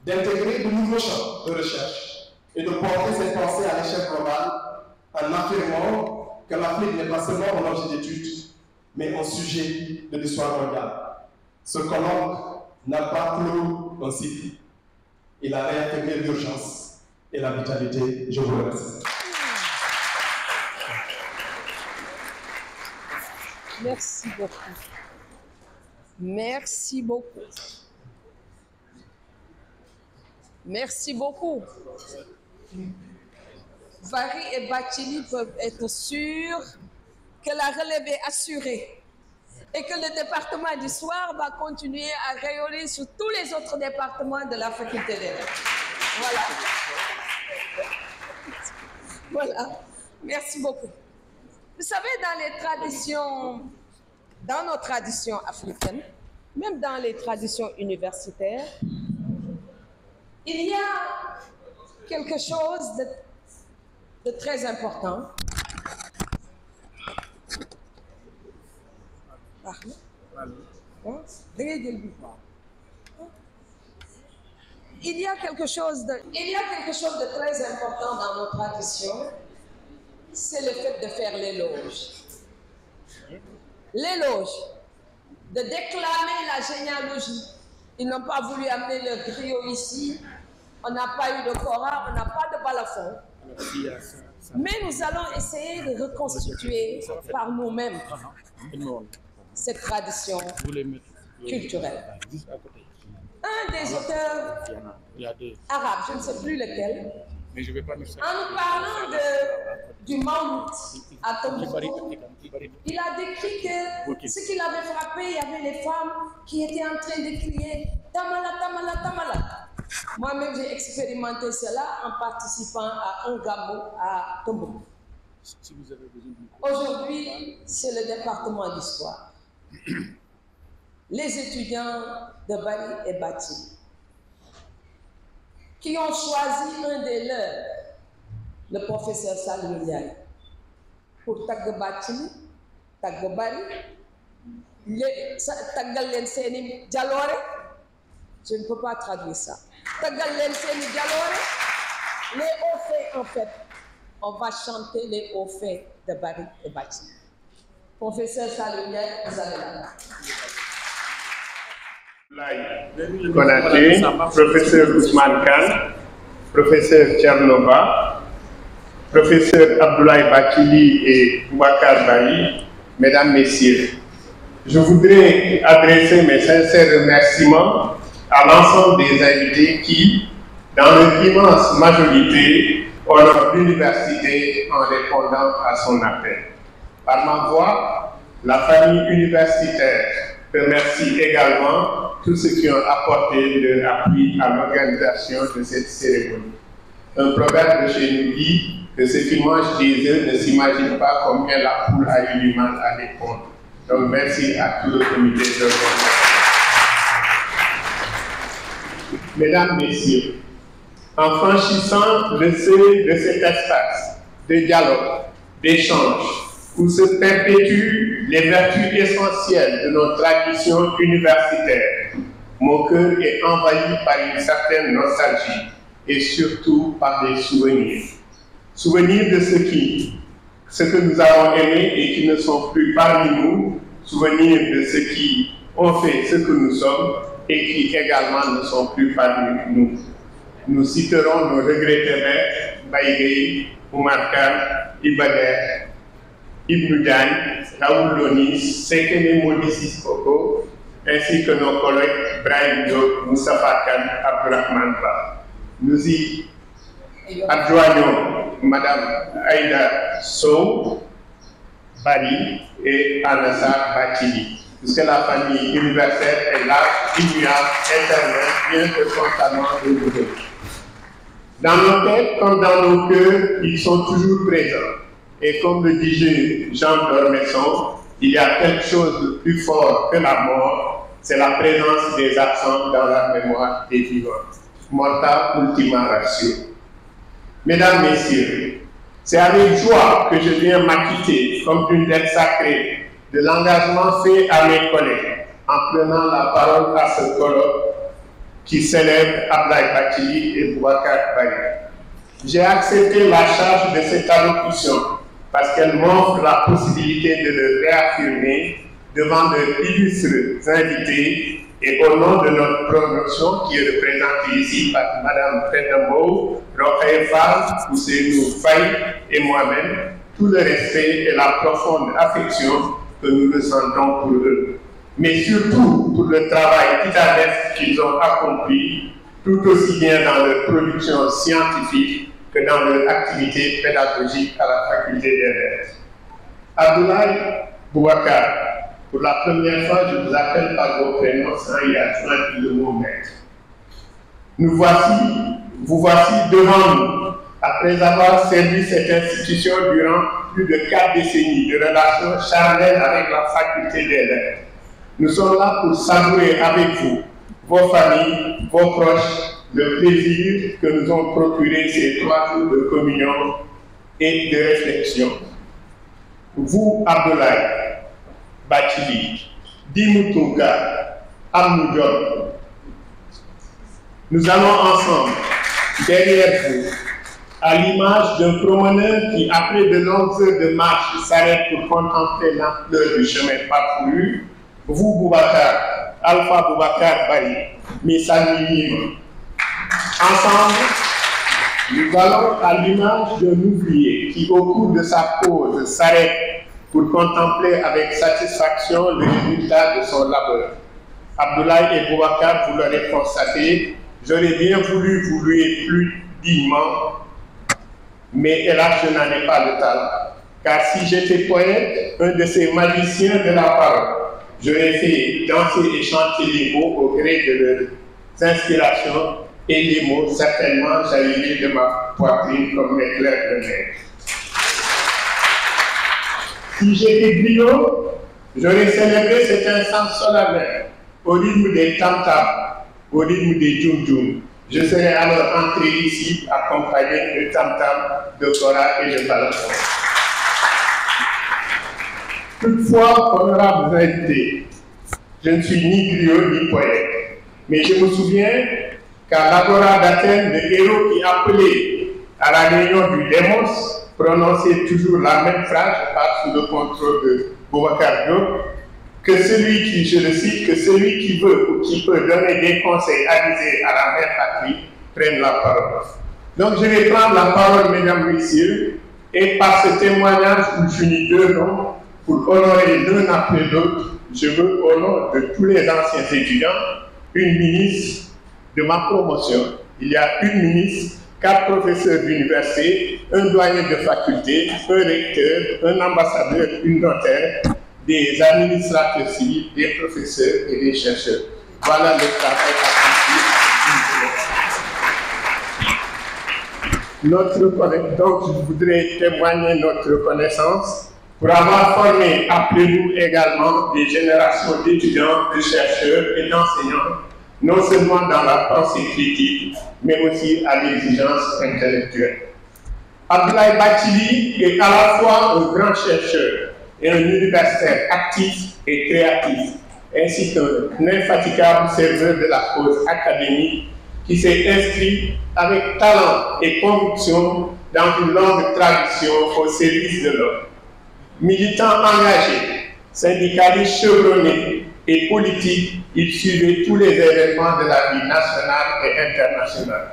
d'intégrer de nouveaux champs de recherche et de porter cette pensée à l'échelle globale en affirmant que l'Afrique n'est pas seulement un objet d'étude, mais un sujet de l'histoire mondiale. Ce colloque n'a pas clos un cycle. Il a réaffirmé l'urgence et la vitalité. Je vous remercie. Merci beaucoup. Merci beaucoup. Merci beaucoup. Bari et Bachili peuvent être sûrs que la relève est assurée et que le département d'histoire va continuer à rayonner sur tous les autres départements de la faculté des lettres. Voilà. Voilà. Merci beaucoup. Vous savez, dans nos traditions africaines, même dans les traditions universitaires, il y a quelque chose de très important. Il y a quelque chose de très important dans nos traditions, c'est le fait de faire l'éloge. L'éloge, de déclamer la généalogie. Ils n'ont pas voulu amener le griot ici, on n'a pas eu de Coran, on n'a pas de balafon. Mais nous allons essayer de reconstituer par nous-mêmes cette tradition culturelle. Un des auteurs arabes, je ne sais plus lequel, en nous parlant du Mammouth à Tombouctou, il a décrit que ce qui l'avait frappé, il y avait les femmes qui étaient en train de crier « Tamala, Tamala, Tamala ». Moi-même, j'ai expérimenté cela en participant à un gamou à Tombouctou. Aujourd'hui, c'est le département d'histoire. les étudiants de Bari et Bati, qui ont choisi un des leurs, le professeur Salou Ndiaye, pour Tagg Bati, Tagg Bari, Taggal len Seni Dialore, je ne peux pas traduire ça. Taggal len Seni Dialore, les hauts faits en fait, on va chanter les hauts faits de Bari et Bati. Professeur Salou Ndiaye, vous avez la main. Konaté, professeur Ousmane Khan, professeur Tchernova, professeur Abdoulaye Bakili et Boubacar Bari, mesdames, messieurs, je voudrais adresser mes sincères remerciements à l'ensemble des invités qui, dans leur immense majorité, honorent l'université en répondant à son appel. Par ma voix, la famille universitaire remercie également tous ceux qui ont apporté leur appui à l'organisation de cette cérémonie. Un proverbe de chez nous dit que ceux qui mangent des œufs ne s'imaginent pas combien la poule a eu du mal à les pondre. Donc merci à tout le comité d'organisation. Mesdames, Messieurs, en franchissant le seuil de cet espace de dialogue, d'échange, où se perpétuent les vertus essentielles de nos traditions universitaires, mon cœur est envahi par une certaine nostalgie et surtout par des souvenirs. Souvenirs de ce que nous avons aimé et qui ne sont plus parmi nous, souvenirs de ceux qui ont fait ce que nous sommes et qui également ne sont plus parmi nous. Nous citerons nos regrettés maîtres, Baïgay, Oumar Khan, Ibader, Ibn Diagne, Raoul Lonis, Sekene Modisis Koko, ainsi que nos collègues Brahim Diop, Moustapha Khan, Abdurrahman Ba. Nous y adjoignons Madame Aïda Sow, Bari et Anassar Bakili, puisque la famille universelle est là, immuable, éternelle, bien que constamment renouvelée. Dans nos têtes comme dans nos cœurs, ils sont toujours présents. Et comme le disait Jean d'Ormesson, il y a quelque chose de plus fort que la mort, c'est la présence des absents dans la mémoire des vivants. Morta ultima ratio. Mesdames, Messieurs, c'est avec joie que je viens m'acquitter comme d'une dette sacrée de l'engagement fait à mes collègues en prenant la parole à ce colloque qui célèbre Abdoulaye Bakili et Boubacar Bari. J'ai accepté la charge de cette allocution parce qu'elle m'offre la possibilité de le réaffirmer devant de illustres invités et au nom de notre promotion qui est représentée ici par Mme Fedambo, Rokhaya Fall, Ousseynou Faye et moi-même, tout le respect et la profonde affection que nous ressentons pour eux, mais surtout pour le travail titanesque qu'ils ont accompli, tout aussi bien dans leur production scientifique que dans leur activité pédagogique à la faculté des lettres. Abdoulaye, Boubacar, pour la première fois, je vous appelle par vos prénoms sans y adjoindre le mot maître. Vous voici devant nous, après avoir servi cette institution durant plus de 4 décennies de relations charnelles avec la faculté des lettres. Nous sommes là pour savourer avec vous, vos familles, vos proches, le plaisir que nous ont procuré ces 3 jours de communion et de réflexion. Vous, Abdoulaye Bakili, Dimoutouka, Amnoudjon, nous allons ensemble, derrière vous, à l'image d'un promeneur qui, après de longues heures de marche, s'arrête pour contempler l'ampleur du chemin parcouru, vous, Boubacar, Alpha Boubacar Bari, Missanimim. Ensemble, nous allons à l'image d'un ouvrier qui, au cours de sa pause, s'arrête pour contempler avec satisfaction le résultat de son labeur. Abdoulaye et Boubacar, vous l'aurez constaté, j'aurais bien voulu vous louer plus dignement, mais hélas, je n'en ai pas le talent. Car si j'étais poète, un de ces magiciens de la parole, j'aurais fait danser et chanter les mots au gré de leurs inspirations, et les mots, certainement, j'arrivais de ma poitrine comme l'éclair de mer. Si j'étais griot, j'aurais célébré cet instant solennel au rythme des tam-tams, au rythme des djum-djum. Je serai alors entré ici accompagné de tam-tam, de kora et de balaton. Toutefois, honorables invités, je ne suis ni griot ni poète, mais je me souviens qu'à l'agora d'Athènes, le héros qui appelait à la réunion du démos prononçait toujours la même phrase, je parle sous le contrôle de Boubacar Diop, que celui qui, je le cite, que celui qui veut ou qui peut donner des conseils avisés à la mère patrie prenne la parole. Donc je vais prendre la parole, mesdames, messieurs, et par ce témoignage où j'unis deux noms, pour honorer l'un après l'autre, je veux, au nom de tous les anciens étudiants, une ministre de ma promotion. Il y a une ministre, 4 professeurs d'université, un doyen de faculté, un recteur, un ambassadeur, une notaire, des administrateurs civils, des professeurs et des chercheurs. Voilà le travail accompli. Donc, je voudrais témoigner notre reconnaissance pour avoir formé après nous également des générations d'étudiants, de chercheurs et d'enseignants, non seulement dans la pensée critique, mais aussi à l'exigence intellectuelle. Abdoulaye Bathily est à la fois un grand chercheur et un universitaire actif et créatif, ainsi qu'un infatigable serveur de la cause académique qui s'est inscrit avec talent et conviction dans une longue tradition au service de l'homme. Militant engagé, syndicaliste chevronné et politique, il suivait tous les événements de la vie nationale et internationale.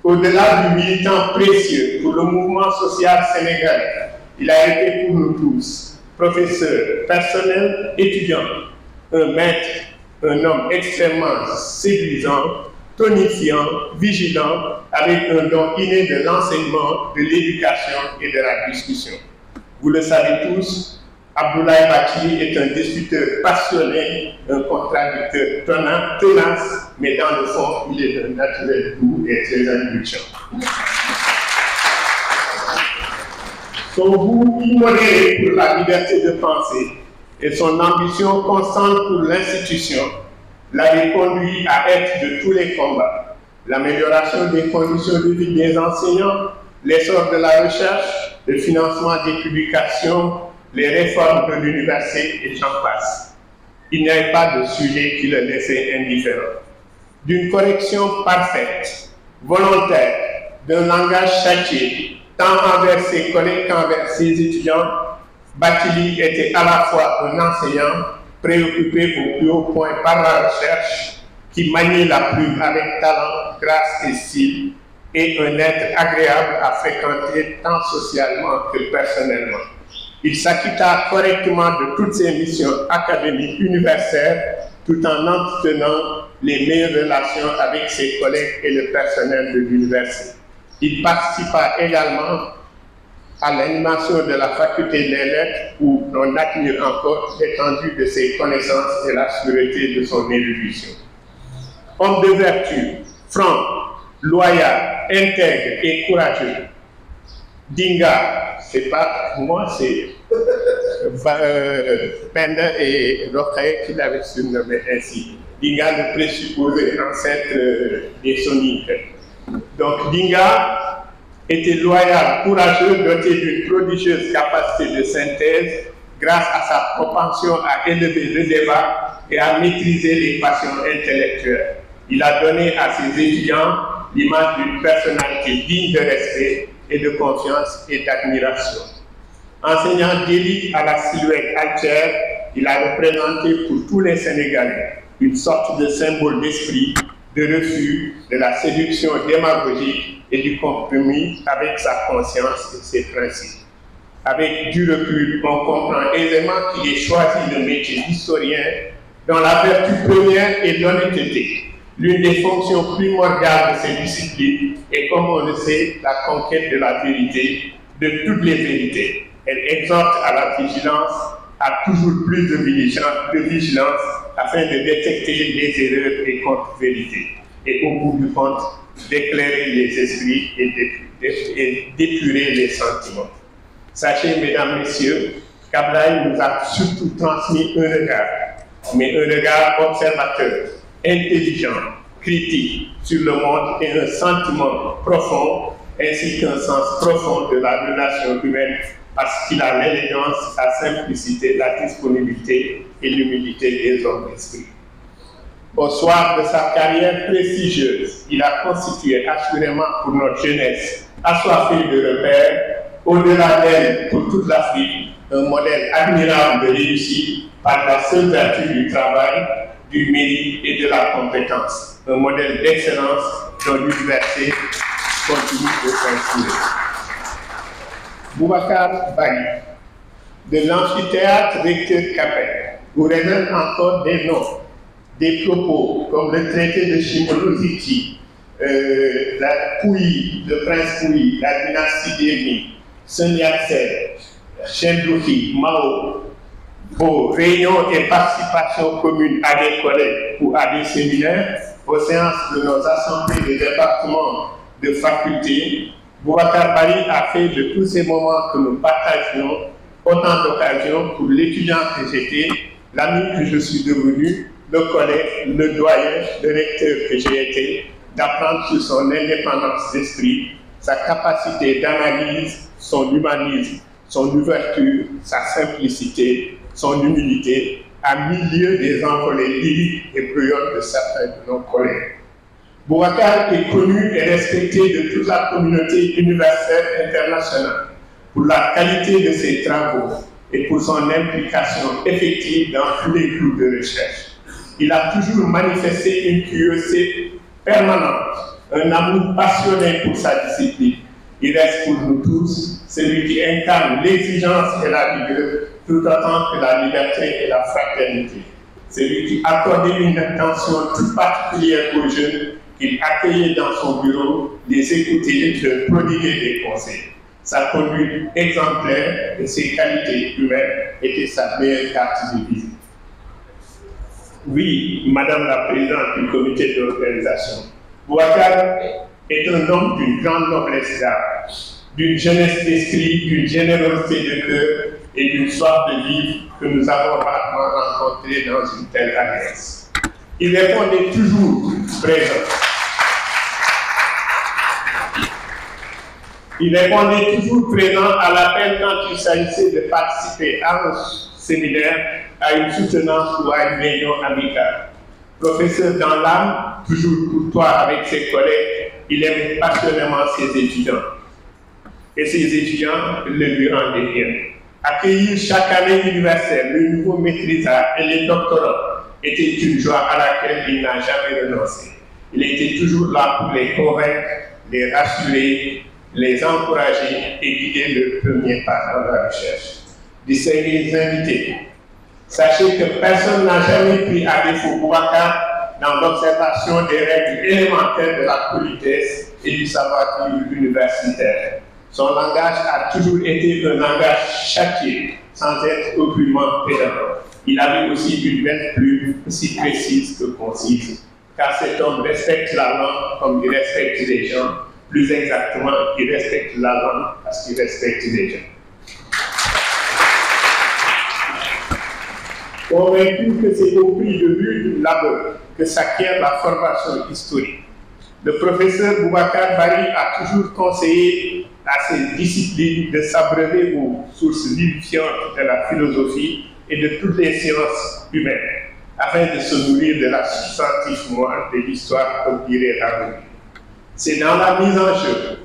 Au-delà du militant précieux pour le mouvement social sénégalais, il a été pour nous tous, professeur, personnel, étudiant, un maître, un homme extrêmement séduisant, tonifiant, vigilant, avec un don inné de l'enseignement, de l'éducation et de la discussion. Vous le savez tous, Abdoulaye Bathily est un discuteur passionné, un contradicteur tenace, mais dans le fond, il est d'un naturel doux et très indulgent. Son goût immodéré pour la liberté de penser et son ambition constante pour l'institution l'avaient conduit à être de tous les combats. L'amélioration des conditions de vie des enseignants, l'essor de la recherche, le financement des publications, les réformes de l'université et j'en passe. Il n'y avait pas de sujet qui le laissait indifférent. D'une correction parfaite, volontaire, d'un langage châtié, tant envers ses collègues qu'envers ses étudiants, Bathily était à la fois un enseignant préoccupé au plus haut point par la recherche, qui maniait la plume avec talent, grâce et style, et un être agréable à fréquenter tant socialement que personnellement. Il s'acquitta correctement de toutes ses missions académiques universitaires tout en entretenant les meilleures relations avec ses collègues et le personnel de l'université. Il participa également à l'animation de la faculté des lettres où l'on admire encore l'étendue de ses connaissances et la sûreté de son érudition. Homme de vertu, franc, loyal, intègre et courageux. Dinga, c'est pas moi, c'est Penda et Rokhaya qui l'avaient surnommé ainsi. Dinga, le présupposé ancêtre des Soniques. Donc Dinga était loyal, courageux, doté d'une prodigieuse capacité de synthèse grâce à sa propension à élever le débat et à maîtriser les passions intellectuelles. Il a donné à ses étudiants l'image d'une personnalité digne de respect et de confiance et d'admiration. Enseignant d'élite à la silhouette altière, il a représenté pour tous les Sénégalais une sorte de symbole d'esprit, de refus, de la séduction démagogique et du compromis avec sa conscience et ses principes. Avec du recul, on comprend aisément qu'il ait choisi le métier d'historien dont la vertu première est l'honnêteté, l'une des fonctions primordiales de ces disciplines est, comme on le sait, la conquête de la vérité, de toutes les vérités. Elle exhorte à la vigilance, à toujours plus de vigilance afin de détecter les erreurs et contre-vérités. Et au bout du compte, d'éclairer les esprits et d'épurer les sentiments. Sachez, mesdames, messieurs, qu'Abdoulaye nous a surtout transmis un regard, mais un regard observateur, intelligent, critique sur le monde et un sentiment profond, ainsi qu'un sens profond de la relation humaine, parce qu'il a l'élégance, la simplicité, la disponibilité et l'humilité des hommes d'esprit. Au soir de sa carrière prestigieuse, il a constitué assurément pour notre jeunesse assoiffée de repères, au-delà d'elle pour toute l'Afrique, un modèle admirable de réussite par la seule vertu du travail, du mérite et de la compétence. Un modèle d'excellence dont l'université continue de s'inspirer. Boubacar Bari, de l'amphithéâtre Recteur Capet, vous résonnent encore des noms, des propos comme le traité de Chimolosiki, la Pouilly, le prince Pouilly, la dynastie d'Ermi, Sun Yat-sen, Shendouki, Mao, vos réunions et participations communes à des collèges ou à des séminaires, aux séances de nos assemblées de départements, de facultés, Boubacar Bari a fait de tous ces moments que nous partagions autant d'occasions pour l'étudiant que j'étais, l'ami que je suis devenu, le collègue, le doyen, le recteur que j'ai été, d'apprendre sur son indépendance d'esprit, sa capacité d'analyse, son humanisme, son ouverture, sa simplicité, son humilité, à milieu des envolées lyriques et brillantes de certains de nos collègues. Boubacar est connu et respecté de toute la communauté universitaire internationale pour la qualité de ses travaux et pour son implication effective dans tous les groupes de recherche. Il a toujours manifesté une curiosité permanente, un amour passionné pour sa discipline. Il reste pour nous tous celui qui incarne l'exigence et la rigueur tout autant que la liberté et la fraternité. Celui qui accordait une attention toute particulière aux jeunes, qu'il accueillait dans son bureau, les écoutait, de prodiguer des conseils. Sa conduite exemplaire et ses qualités humaines étaient sa meilleure carte de visite. Oui, Madame la Présidente du comité d'organisation, Boubacar est un homme d'une grande noblesse d'âme, d'une jeunesse d'esprit, d'une générosité de cœur et d'une soif de vivre que nous avons rarement rencontré dans une telle alliance. Il répondait toujours présent. Il répondait toujours présent à l'appel quand il s'agissait de participer à un séminaire, à une soutenance ou à une réunion amicale. Professeur dans l'âme, toujours courtois avec ses collègues, il aimait passionnément ses étudiants. Et ses étudiants le lui rendaient bien. Accueillir chaque année universelle le nouveau maîtrisard et les doctorats était une joie à laquelle il n'a jamais renoncé. Il était toujours là pour les convaincre, les rassurer, les encourager et guider le premier pas dans la recherche. Distingués invités, sachez que personne n'a jamais pris à défaut Boubacar dans l'observation des règles élémentaires de la politesse et du savoir-vivre universitaire. Son langage a toujours été un langage châtié, sans être aucunement pédant. Il avait aussi une belle plume aussi précise que concise, car cet homme respecte la langue comme il respecte les gens. Plus exactement, il respecte la langue parce qu'il respecte les gens. Convaincu que c'est au prix de rude labeur que s'acquiert la formation historique, le professeur Boubacar Bari a toujours conseillé à ses disciplines de s'abreuver aux sources vivifiantes de la philosophie et de toutes les sciences humaines, afin de se nourrir de la substantive moelle de l'histoire, comme dirait Raoult. C'est dans la mise en jeu,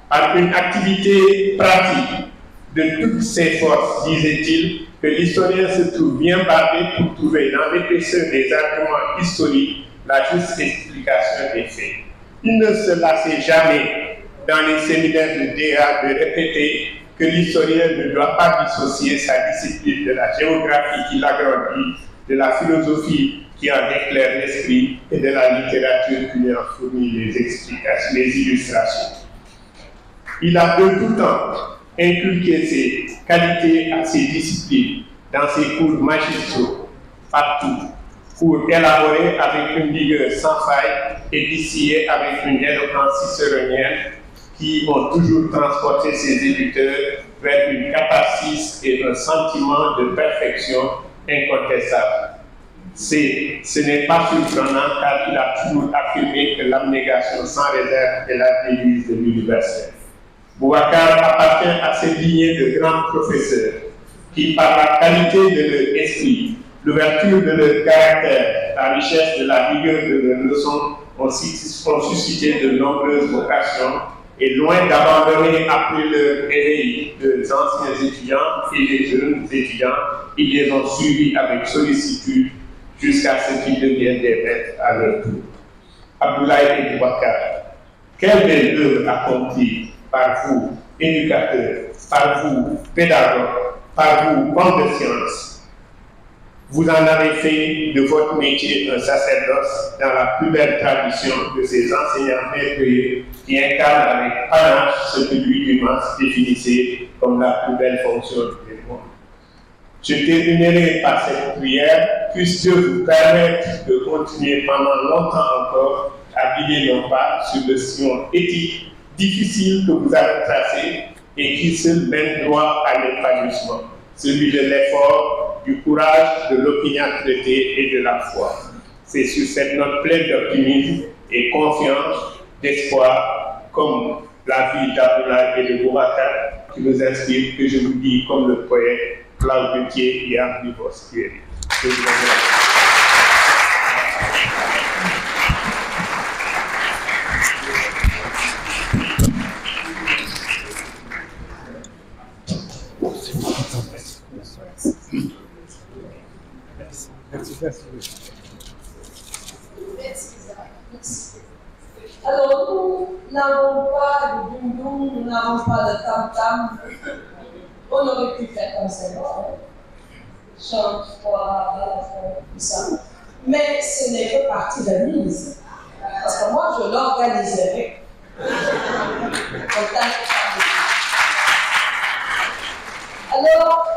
par une activité pratique de toutes ses forces, disait-il, que l'historien se trouve bien barbé pour trouver dans l'épaisseur des arguments historiques la juste explication des faits. Il ne se lassait jamais dans les séminaires de DA de répéter que l'historien ne doit pas dissocier sa discipline de la géographie qui l'agrandit, de la philosophie qui en éclaire l'esprit et de la littérature qui lui en fournit les explications, les illustrations. Il a de tout temps inculqué ses qualités à ses disciplines dans ses cours magistraux, partout, pour élaborer avec une rigueur sans faille et distiller avec une éloquence cicéronienne qui ont toujours transporté ses éditeurs vers une catharsis et un sentiment de perfection incontestable. Ce n'est pas surprenant car il a toujours affirmé que l'abnégation sans réserve est la devise de l'universel. Boubacar appartient à cette lignée de grands professeurs qui, par la qualité de leur esprit, l'ouverture de leur caractère, la richesse de la rigueur de leurs leçons, ont suscité de nombreuses vocations et loin d'abandonner après leur éveil les anciens étudiants et les jeunes étudiants, ils les ont suivis avec sollicitude jusqu'à ce qu'ils deviennent des maîtres à leur tour. Abdoulaye et Boubacar, quelle belle œuvre accomplie par vous, éducateurs, par vous, pédagogues, par vous, hommes de science. Vous en avez fait de votre métier un sacerdoce dans la plus belle tradition de ces enseignants merveilleux qui incarnent avec panache ce que Louis Dumas définissait comme la plus belle fonction du monde. Je terminerai par cette prière, puisse Dieu vous permettre de continuer pendant longtemps encore à guider nos pas sur le sillon éthique difficile que vous avez tracé et qui se mène droit à l'épanouissement, celui de l'effort, du courage, de l'opiniâtreté et de la foi. C'est sur cette note pleine d'optimisme et confiance, d'espoir, comme la vie d'Abdoulaye et de Boubacar, qui nous inspire, que je vous dis comme le poète Claude Gauthier et Henri Bosquier. Je vous remercie. Alors, nous n'avons pas de boum-boum, nous n'avons pas de tam-tam. On aurait pu faire comme ça, chante, voix, tout ça. Mais ce n'est que partie de la mise. Parce que moi, je l'organiserai. Alors,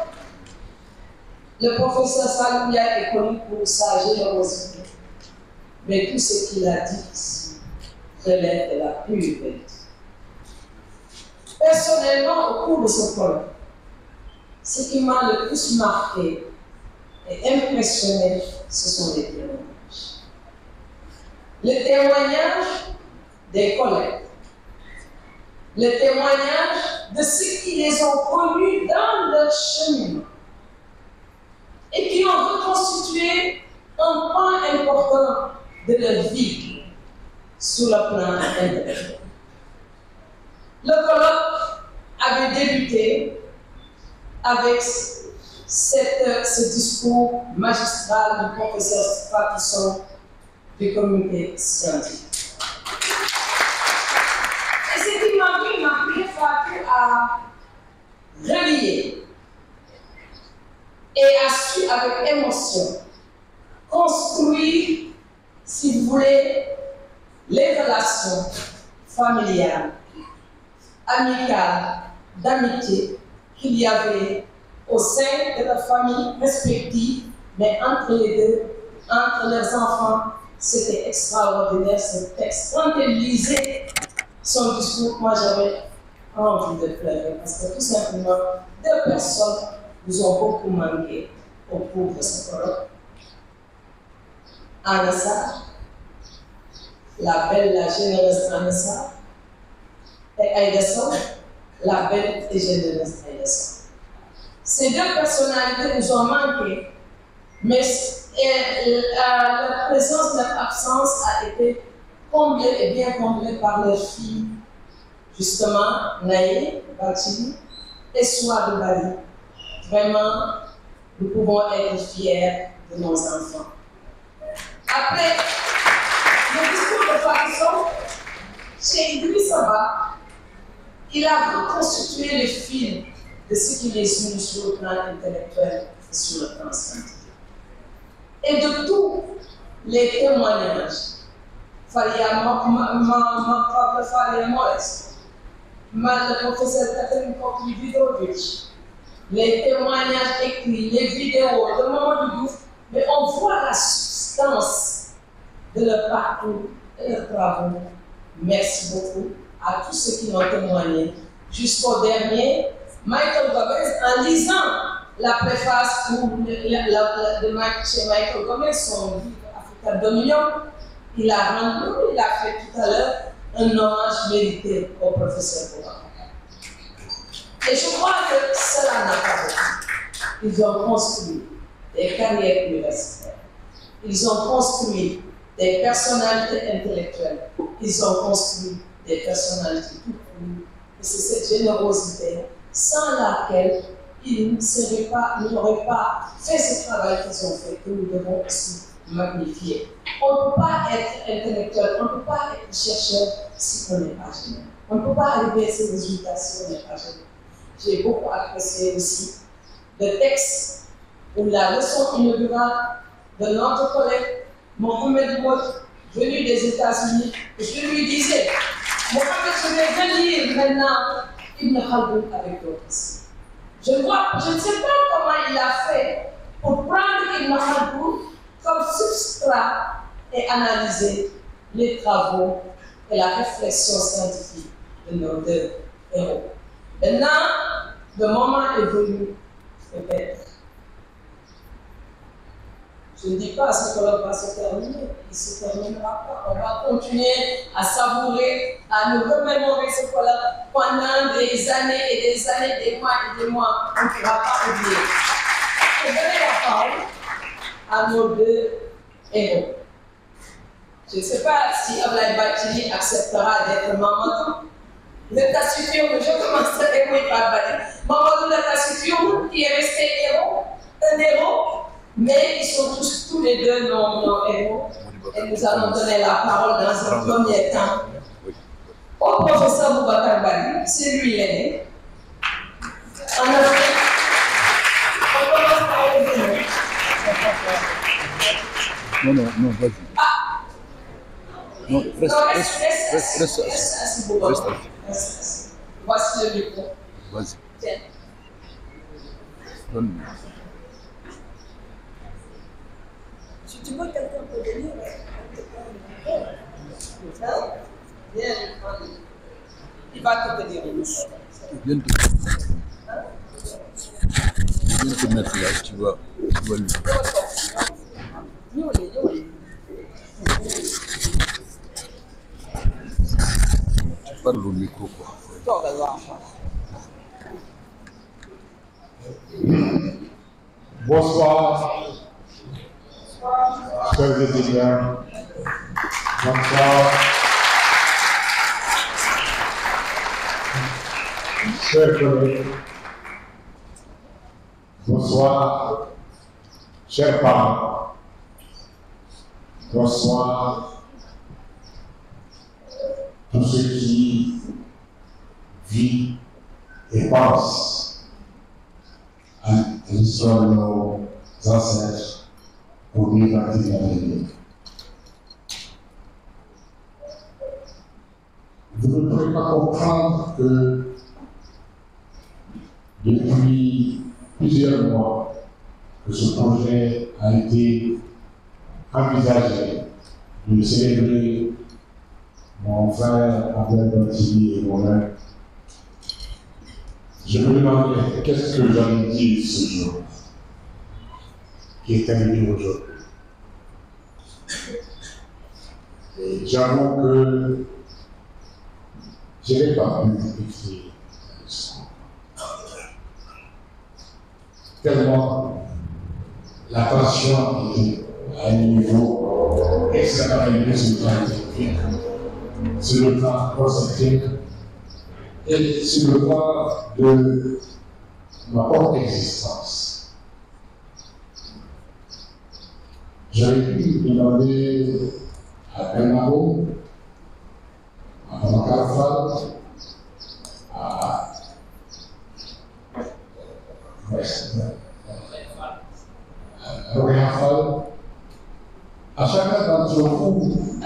le professeur Salouia est connu pour sa générosité. Mais tout ce qu'il a dit relève de la pure vérité. Personnellement, au cours de ce colloque, ce qui m'a le plus marqué et impressionné, ce sont les témoignages. Les témoignages des collègues, les témoignages de ceux qui les ont connus dans leur chemin et qui ont reconstitué un pan important de leur vie sur le plan intellectuel. Le colloque avait débuté avec ce discours magistral du professeur Fatisson du comité scientifique. Et ce qui m'a pris Fatou à relier et a su avec émotion construire, si vous voulez, les relations familiales, amicales, d'amitié qu'il y avait au sein de la famille respective, mais entre les deux, entre leurs enfants, c'était extraordinaire ce texte. Quand elle lisait son discours, moi j'avais envie de pleurer, parce que tout simplement, deux personnes nous ont beaucoup manqué au cours de ce colloque. Anassa, la belle, la généreuse Anassa, et Aïdessa, la belle et généreuse Aïdessa. Ces deux personnalités nous ont manqué, mais leur présence, leur absence a été comblée et bien comblée par leurs filles, justement, Naïe, Bachili et Soua de Bali. Vraiment, nous pouvons être fiers de nos enfants. Après le discours de Fatisson, chez Idriss Saba, il a reconstitué le fil de ce qui les unit sur le plan intellectuel et sur le plan scientifique. Et de tous les témoignages, Faria Morris, le professeur Catherine Kokli-Vidovich, les témoignages écrits, les vidéos, le moment du Diouf, mais on voit la substance de leur parcours et de leurs travaux. Merci beaucoup à tous ceux qui ont témoigné. Jusqu'au dernier, Michael Gomez, en lisant la préface pour de Michael Gomez, son livre Africa Dominion. Il a fait tout à l'heure un hommage mérité au professeur Boa. Et je crois que cela n'a pas besoin. Ils ont construit des carrières universitaires. Ils ont construit des personnalités intellectuelles. Ils ont construit des personnalités tout court. Et c'est cette générosité sans laquelle ils n'auraient pas fait ce travail qu'ils ont fait que nous devons aussi magnifier. On ne peut pas être intellectuel, on ne peut pas être chercheur si on n'est pas généreux. On ne peut pas arriver à ces résultats si on n'est pas généreux. J'ai beaucoup apprécié aussi le texte ou la leçon inaugurale de notre collègue Mohamed Mout, venu des États-Unis. Je lui disais, Mohamed, je vais venir maintenant Ibn Khaldoun avec d'autres. Je ne sais pas comment il a fait pour prendre Ibn Khaldoun comme substrat et analyser les travaux et la réflexion scientifique de nos deux héros. Maintenant, le moment est venu, peut-être. Je ne dis pas ce que l'on va se terminer, il ne se terminera pas. On va continuer à savourer, à nous remémorer ce colloque pendant des années et des années, des mois et des mois. On ne pourra pas oublier. Je donner la parole à nos deux héros. Je ne sais pas si Ablaye Bathily acceptera d'être Mamadou. Le Tassifioum, je commencerai par Bali. Mamadou le Tassifioum, qui est resté héros, un héros, mais ils sont tous les deux nos héros. Et nous allons donner la parole dans un premier temps au professeur Boubacar Bali, c'est lui l'aîné. En Afrique, on commence par le Bénin. Non, vas-y. Ah! Non, reste. Voici le micro. Vas-y. Tiens. Donne-moi. Si tu veux, quelqu'un peut venir. Viens, il va te dire une chose. Viens te mettre là, tu vas lui. Tu parles au micro, quoi. Bonsoir, chers étudiants. Bonsoir, chers collègues. Bonsoir, chers parents. Bonsoir, tous ceux qui vivent et pensent à l'histoire de nos ancêtres pour vivre à l'avenir. Vous ne pourrez pas comprendre que depuis plusieurs mois que ce projet a été envisagé de célébrer mon frère Ablaye Bathily et moi-même. Je me demandais qu'est-ce que j'allais dire ce jour qui est arrivé aujourd'hui. Et j'avoue que je n'ai pas pu écrire le discours. Tellement la passion était à un niveau extrêmement élevé sur le plan technique, sur le plan conceptuel et sur le plan de ma propre existence. J'aurais pu demander à Bernardo, à Babacar Fall, à Roya Fall, à chacun d'entre vous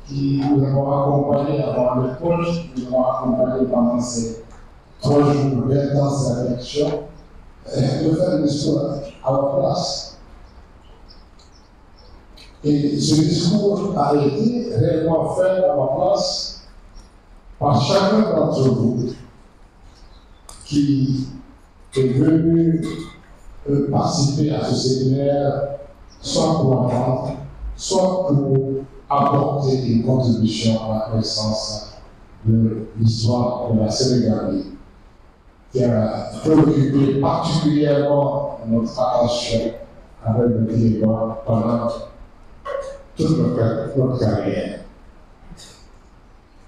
qui nous avons accompagnés avant l'école, qui nous avons accompagnés pendant ces 3 jours, 20 ans, c'est la réflexion, de faire une histoire à leur place. Et ce discours a été réellement fait à ma place par chacun d'entre vous qui est venu participer à ce séminaire, soit pour apprendre, soit pour apporter une contribution à la connaissance de l'histoire de la Sénégal, qui a préoccupé particulièrement notre attention avec le territoire pendant toute notre carrière.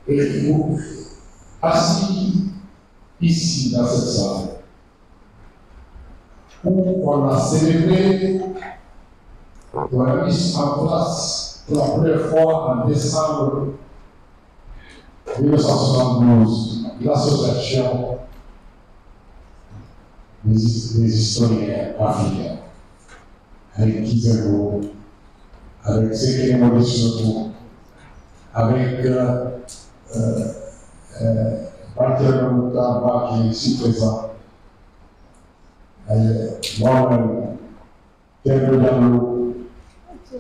Et vous, assis ici dans cette salle, où on a célébré la mise en place pour la première fois en décembre 1972 l'association des historiens africains, avec Kizero, avec Sekele Morissoto, avec Walter Moutaba qui est ici présent, moi-même, Pierre Diallo,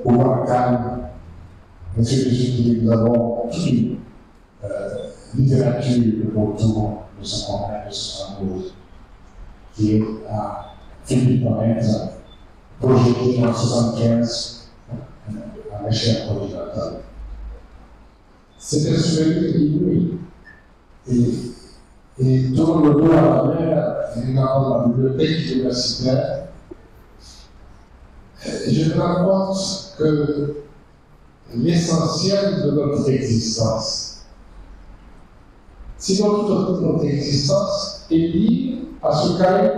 Oumar Khan, ainsi de suite, nous avons toute une littérature autour de ce congrès de 72 qui a fini par être projeté en 1975 à l'échelle continentale. C'était souhaité inouï et tout le dos à la mer, également la bibliothèque universitaire. Je me rends compte que l'essentiel de notre existence, sinon toute notre existence, est liée à ce carré.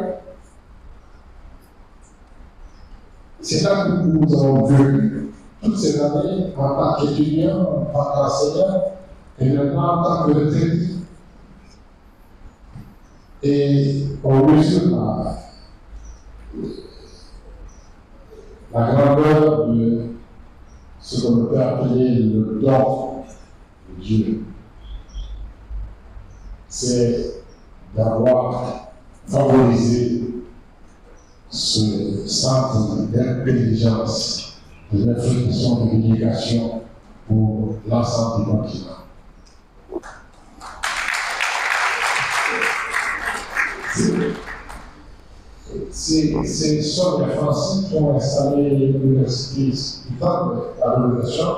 C'est là que nous avons vécu toutes ces années en tant qu'étudiants, en tant qu'enseignants, et maintenant en tant que retraités. Et on mesure la grandeur de ce qu'on peut appeler le don de Dieu. C'est d'avoir favorisé ce centre d'intelligence, de réflexion, de l'éducation pour l'ensemble du continent. C'est sur les Français qui ont installé l'université du temps de la Révolution,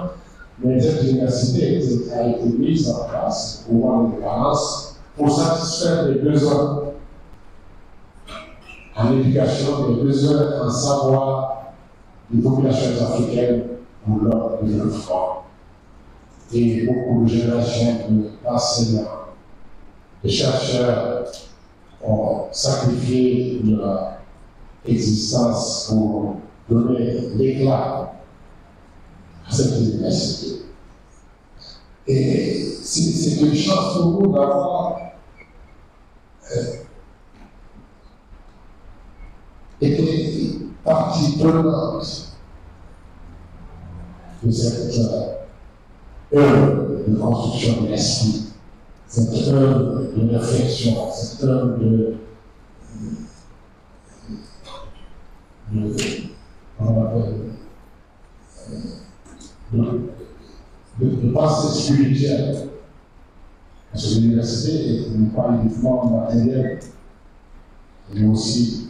mais cette université a été mise en place pour l'indépendance, pour satisfaire les besoins en éducation, les besoins en savoir des populations africaines pour leur développement. Et beaucoup de générations d'enseignants, de chercheurs ont sacrifié leur existence pour donner l'éclat à cette université. Et c'est une chance pour nous d'avoir été partie prenante de cette œuvre de construction de l'esprit, cette œuvre de réflexion, cette œuvre de pensée spirituelle. Parce que l'université n'est pas uniquement matérielle, mais aussi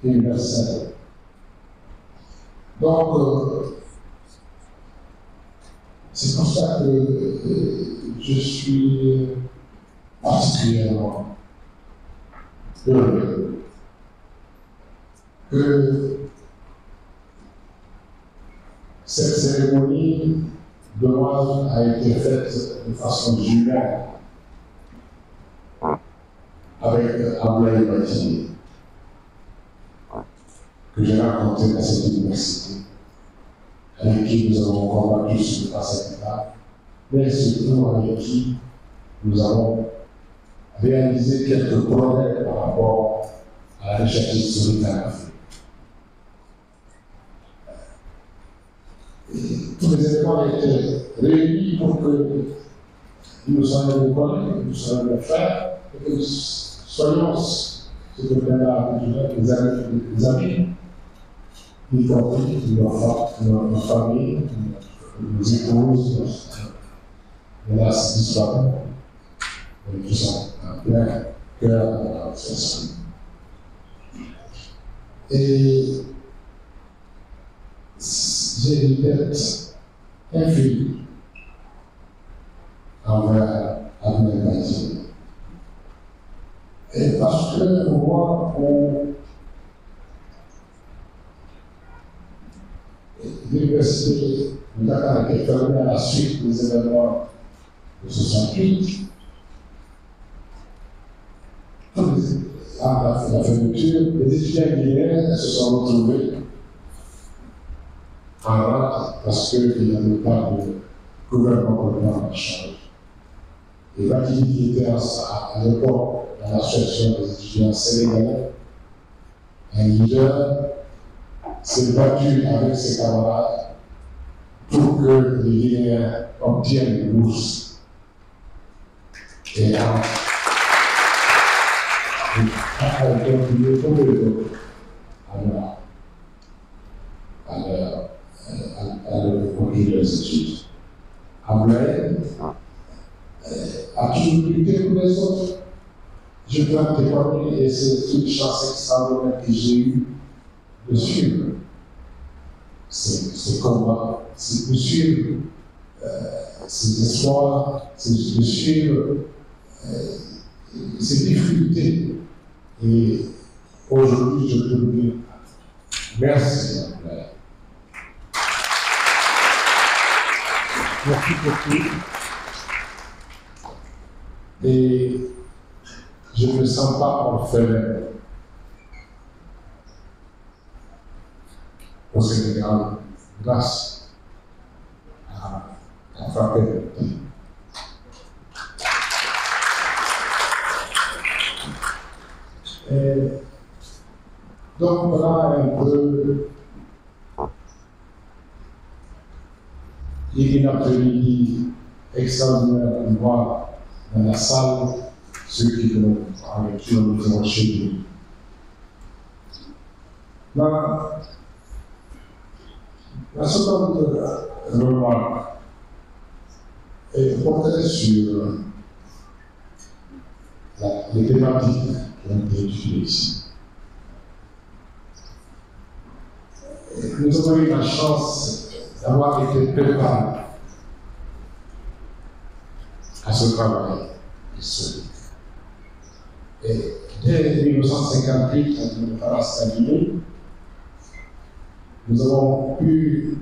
universelle. Donc, c'est pour ça que je suis particulièrement heureux que cette cérémonie d'hommage a été faite de façon humaine avec Abdoulaye Batini, que j'ai rencontré dans cette université, avec qui nous avons combattu sur le passé état, mais surtout avec qui nous avons réalisé quelques progrès par rapport à la recherche historique en Afrique. Tous les éléments étaient réunis pour que nous soyons reconnus, nous soyons frères, et que nous soyons ce que Bernard les amis, y compris nos familles, nos épouses, hélas disparues, qui sont en plein cœur de notre esprit. Et j'ai une dette infinie envers Bati. Et parce que moi, l'université de Dakar a été fermée à la suite des événements de 68. À la fermeture, les étudiants guinéens se sont retrouvés en rade parce qu'il n'y avait pas de gouvernement pour en charge. Et Bati, qui était à l'époque dans l'association des étudiants sénégalais, un leader, s'est battu avec ses camarades pour que les Guinéens obtiennent une bourse. Et à contribuer comme les autres à leur continuer les études. Ablaye a toujours lutté pour les autres. Je peux en témoigner et c'est une chance extraordinaire que j'ai eue de suivre ce combat, c'est de suivre ces espoirs, c'est de suivre ces difficultés. Et aujourd'hui, je peux vous dire merci. Merci beaucoup. Et je ne me sens pas orphelin au Sénégal grâce à Fraternité. Donc voilà un peu une après-midi extraordinaire de voir dans la salle ceux avec qui nous avons chez nous. La seconde remarque est portée sur les thématiques qui ont été étudiées ici. Nous avons eu la chance d'avoir été préparés à ce travail historique. Et dès 1958, quand l'indépendance a terminé, nous avons eu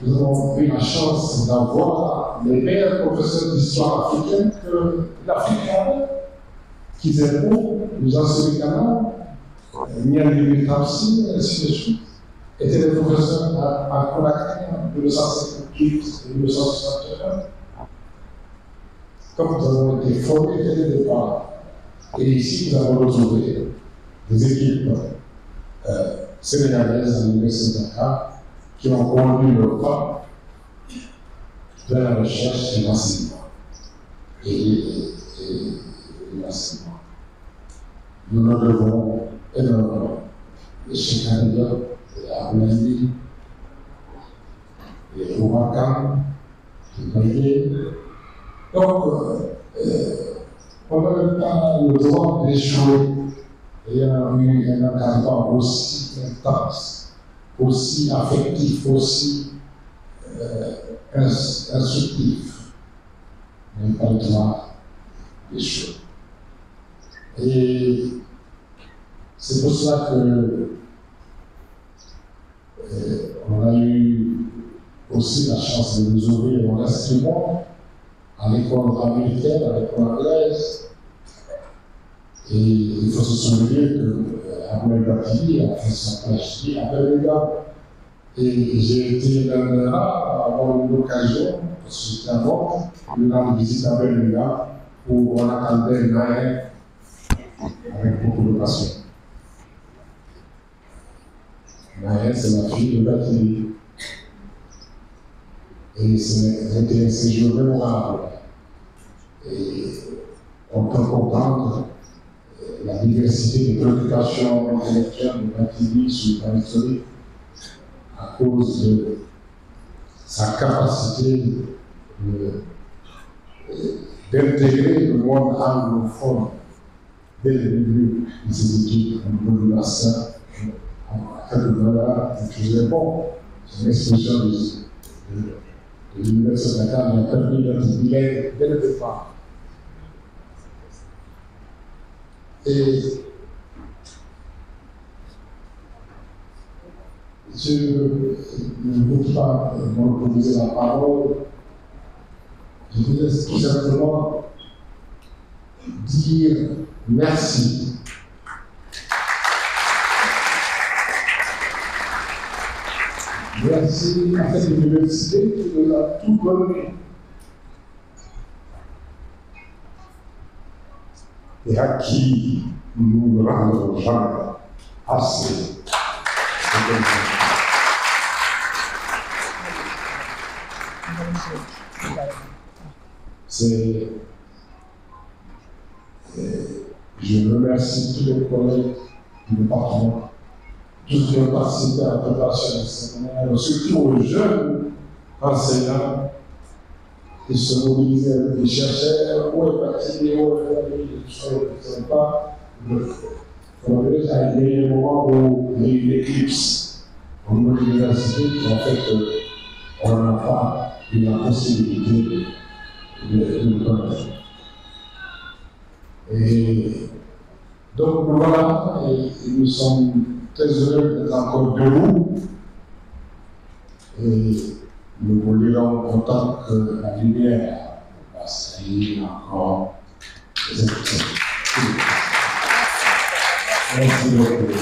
la chance d'avoir les meilleurs professeurs d'histoire africaine que l'Afrique qui étaient pour nous enseignants, Niel Tamsi, et ainsi de suite, étaient les professeurs à Conakry en 1958 et 1961. Comme nous avons été formés dès le départ, et ici nous avons retrouvé des équipes sénégalaises à l'Université de Dakar qui ont conduit le pas vers la recherche et l'enseignement. Et l'enseignement. Nous nous devons énormément de Cheikh à Ablaye, et Ouakam, donc, on n'avait pas le droit d'échouer. Il y a eu un encadrement aussi intense, aussi affectif, aussi instructif. On n'a pas le droit d'échouer. Et c'est pour cela que on a eu aussi la chance de nous ouvrir au restaurant à l'école américaine, à l'école anglaise. Et il faut se souvenir qu'Ablaye Bati a fait son PhD à Birmingham. Et j'ai été l'un des rares à avoir eu l'occasion, parce que j'étais à Londres, de rendre visite à Birmingham, où on attendait Naël avec beaucoup de passion. Naël, c'est la fille de Bati. Et c'était un séjour mémorable. Et on peut comprendre la diversité de préoccupations intellectuelles de Bati sur le plan historique à cause de sa capacité d'intégrer le monde anglophone dès le début de ses études au niveau du master, à quelques moments, je faisais bon. C'est une expression de l'Université de Dakar, mais permis d'être bilingue dès le départ. Et je ne veux pas monopoliser la parole. Je voulais tout simplement dire merci. Merci à cette université qui nous a tout donné et à qui nous ne rendrons jamais assez. Je remercie tous les collègues du département, tous qui ont participé à la préparation du séminaire, surtout aux jeunes enseignants qui se mobilisaient avec des chercheurs, où est parti, où est je ne sais pas. Il y a eu un moment où il y a eu une éclipse au niveau de l'université qui a fait qu'on n'a pas eu la possibilité de le connaître. Et donc voilà, et nous sommes très heureux d'être encore debout. Et nous voulions autant que la lumière va saillir encore. Merci beaucoup.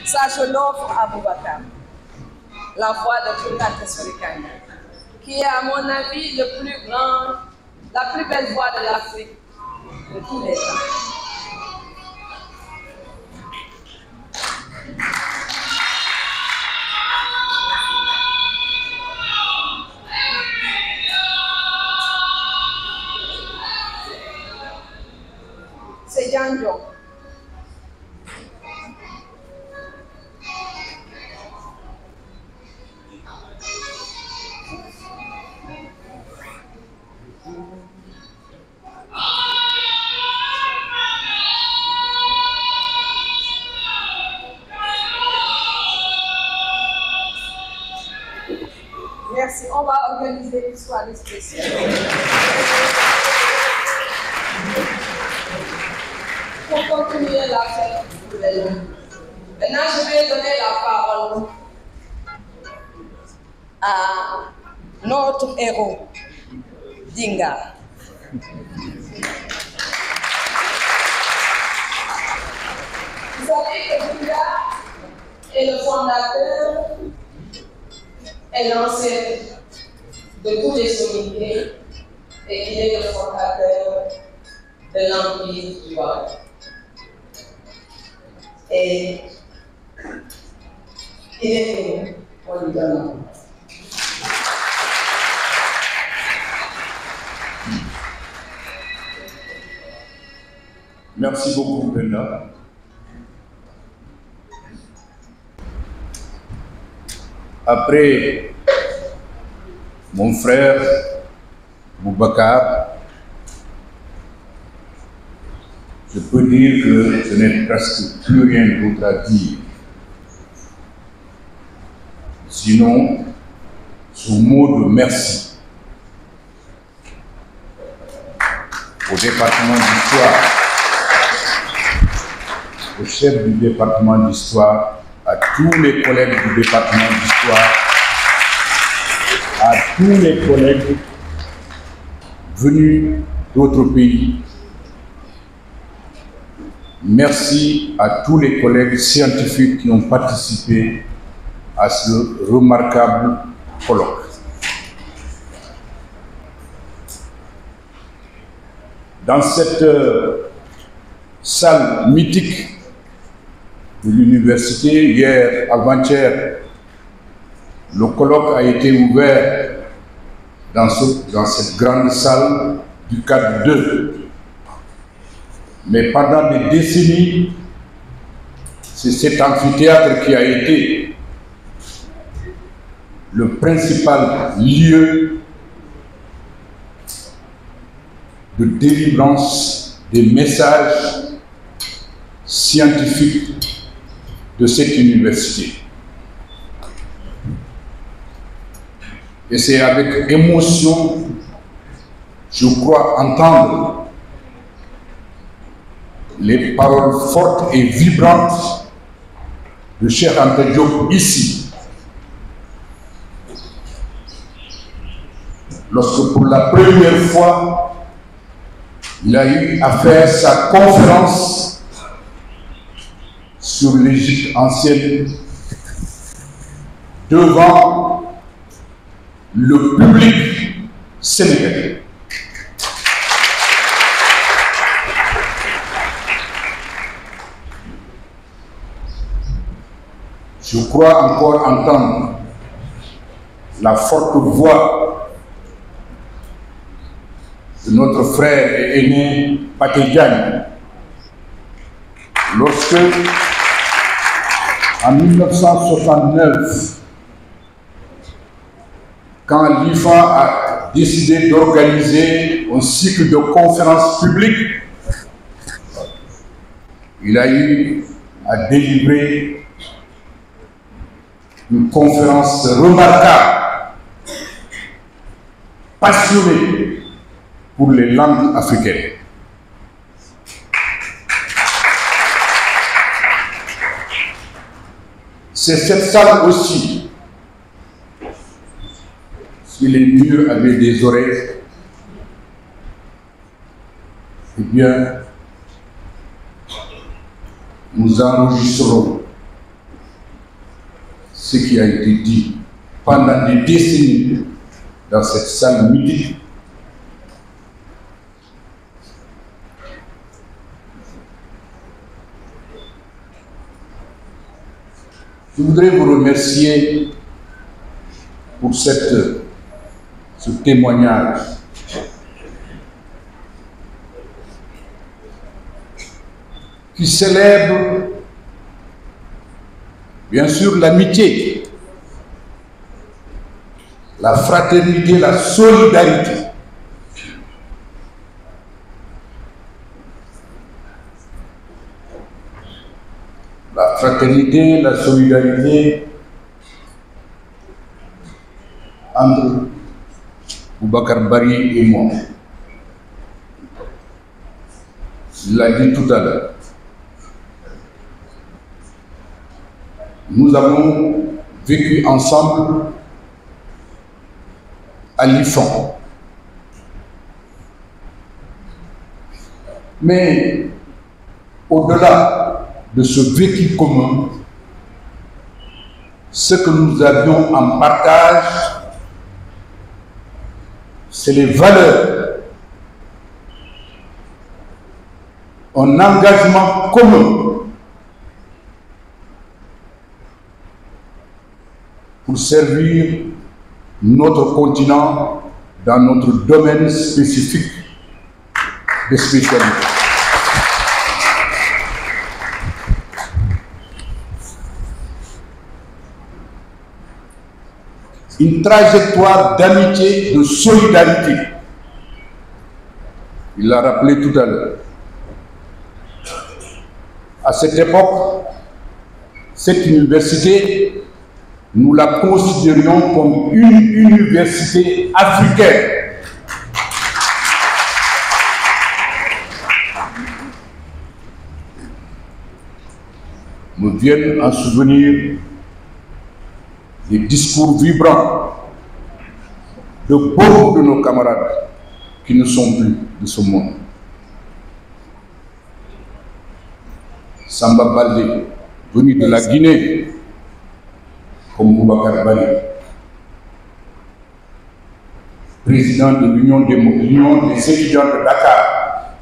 Ça, je l'offre à Boubacar, la voix de toute la Africaine, qui est, à mon avis, le plus grand, la plus belle voix de l'Afrique de tous les temps. C'est Django. Merci, on va organiser une soirée spéciale. Pour continuer la fête, maintenant je vais donner la parole à notre héros, Dinga. Vous savez que Dinga est le fondateur et l'ancêtre de tous les sommeliers et il est le fondateur de l'Empire du Wad. Et il est venu, on lui donne la parole. Merci beaucoup, Brenda. Après mon frère Boubacar, je peux dire que je n'ai presque plus rien d'autre à dire. Sinon, ce mot de merci au département d'histoire, au chef du département d'histoire, à tous les collègues du département d'histoire, à tous les collègues venus d'autres pays. Merci à tous les collègues scientifiques qui ont participé à ce remarquable colloque. dans cette salle mythique de l'université, hier, avant-hier, le colloque a été ouvert dans cette grande salle du cadre 2. Mais pendant des décennies, c'est cet amphithéâtre qui a été le principal lieu de délivrance des messages scientifiques de cette université. Et c'est avec émotion, je crois, entendre les paroles fortes et vibrantes de Cheikh Anta Diop ici, lorsque pour la première fois, il a eu à faire sa conférence sur l'Égypte ancienne devant le public sénégalais. Je crois encore entendre la forte voix de notre frère et aîné Pathé Diagne lorsque, en 1969, quand l'IFA a décidé d'organiser un cycle de conférences publiques, il a eu à délivrer une conférence remarquable, passionnée pour les langues africaines. C'est cette salle aussi, si les murs avaient des oreilles, eh bien, nous enregistrerons ce qui a été dit pendant des décennies dans cette salle mythique. Je voudrais vous remercier pour ce témoignage. Qui célèbre bien sûr l'amitié, la fraternité, la solidarité. La fraternité, la solidarité entre Boubacar Bari et moi. Il l'a dit tout à l'heure. Nous avons vécu ensemble à l'IFAN. Mais au-delà de ce vécu commun, ce que nous avions en partage, c'est les valeurs, un engagement commun pour servir notre continent dans notre domaine spécifique de spécialité. Une trajectoire d'amitié, de solidarité. Il l'a rappelé tout à l'heure. À cette époque, cette université, nous la considérions comme une université africaine. Me viennent en souvenir des discours vibrants de beaucoup de nos camarades qui ne sont plus de ce monde. Samba Baldé, venu de la Guinée, comme Boubacar Bari, président de l'Union des étudiants de Dakar,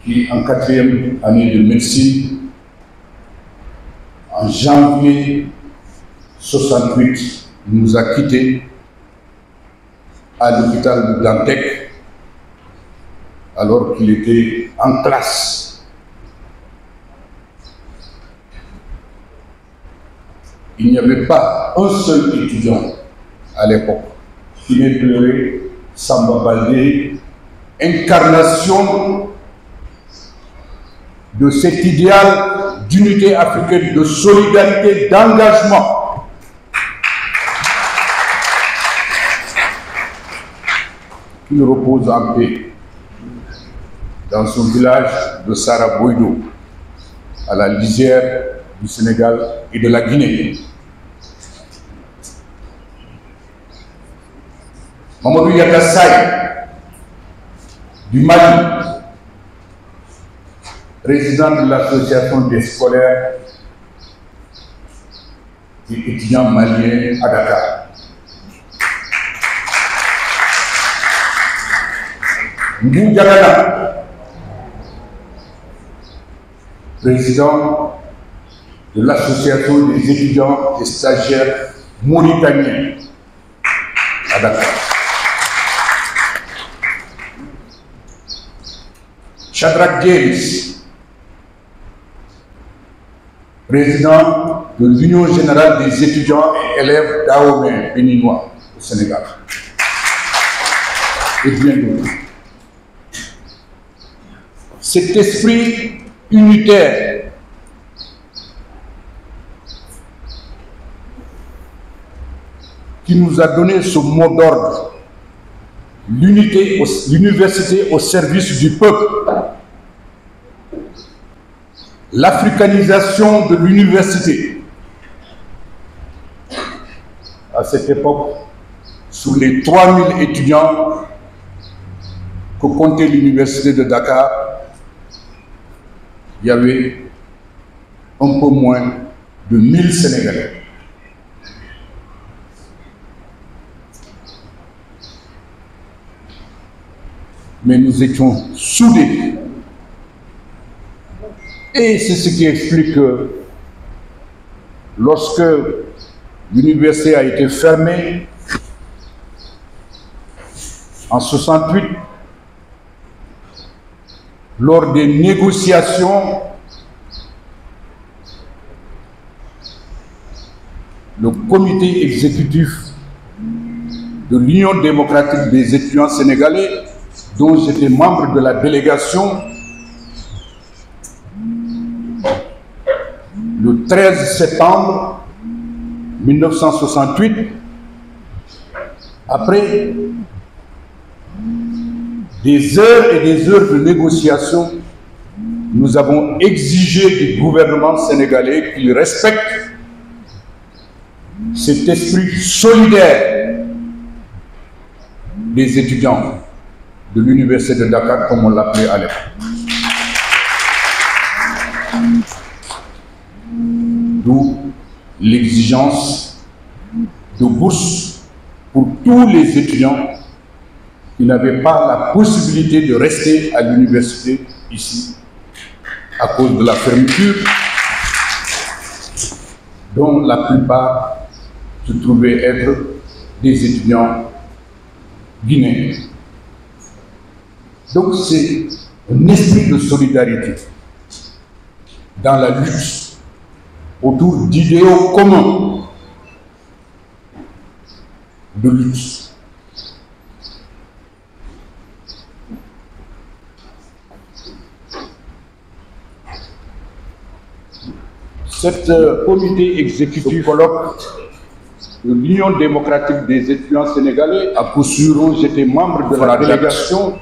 qui, en 4e année de médecine, en janvier 68, nous a quittés à l'hôpital de Dantec, alors qu'il était en classe. Il n'y avait pas un seul étudiant à l'époque qui n'ait pleuré Samba Baldé, incarnation de cet idéal d'unité africaine, de solidarité, d'engagement. Il repose en paix dans son village de Saraboïdo, à la lisière du Sénégal et de la Guinée. Mamadou Yatassay, du Mali, président de l'association des scolaires et étudiants maliens à Dakar. Mbou Diagana, président de l'association des étudiants et stagiaires mauritaniens à Dakar. Shadrach James, président de l'Union générale des étudiants et élèves Dahomey béninois au Sénégal. Et bien d'autres. Cet esprit unitaire qui nous a donné ce mot d'ordre, l'université au service du peuple, l'africanisation de l'université. À cette époque, sur les 3000 étudiants que comptait l'université de Dakar, il y avait un peu moins de 1000 Sénégalais. Mais nous étions soudés. Et c'est ce qui explique que lorsque l'université a été fermée en 68, lors des négociations, le comité exécutif de l'Union démocratique des étudiants sénégalais, dont j'étais membre de la délégation, le 13 septembre 1968, après des heures et des heures de négociations, nous avons exigé du gouvernement sénégalais qu'il respecte cet esprit solidaire des étudiants de l'université de Dakar, comme on l'appelait à l'époque. D'où l'exigence de bourse pour tous les étudiants qui n'avaient pas la possibilité de rester à l'université ici à cause de la fermeture, dont la plupart se trouvaient être des étudiants guinéens. Donc c'est un esprit de solidarité dans la lutte autour d'idéaux communs de lutte. Cet comité exécutif colloque de l'Union démocratique des étudiants sénégalais, à coup sûr, j'étais membre de la délégation,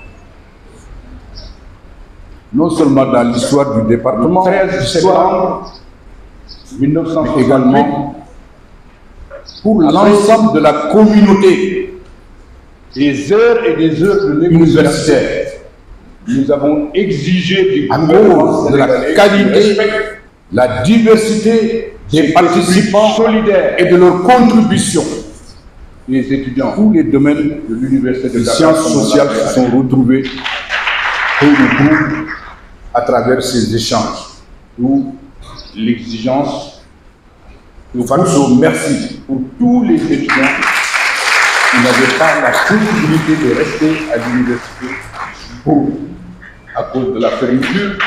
non seulement dans l'histoire du département, 13 septembre 1968, également pour l'ensemble de la communauté, des heures et des heures de universitaires. Nous avons exigé du gouvernement de la qualité, la diversité des participants solidaires et de leurs contributions. Les étudiants, tous les domaines de l'université de Dakar, sciences sociales se sont retrouvés au groupe à travers ces échanges. D'où l'exigence de facto merci pour tous les étudiants qui n'avaient pas la possibilité de rester à l'université à cause de la fermeture.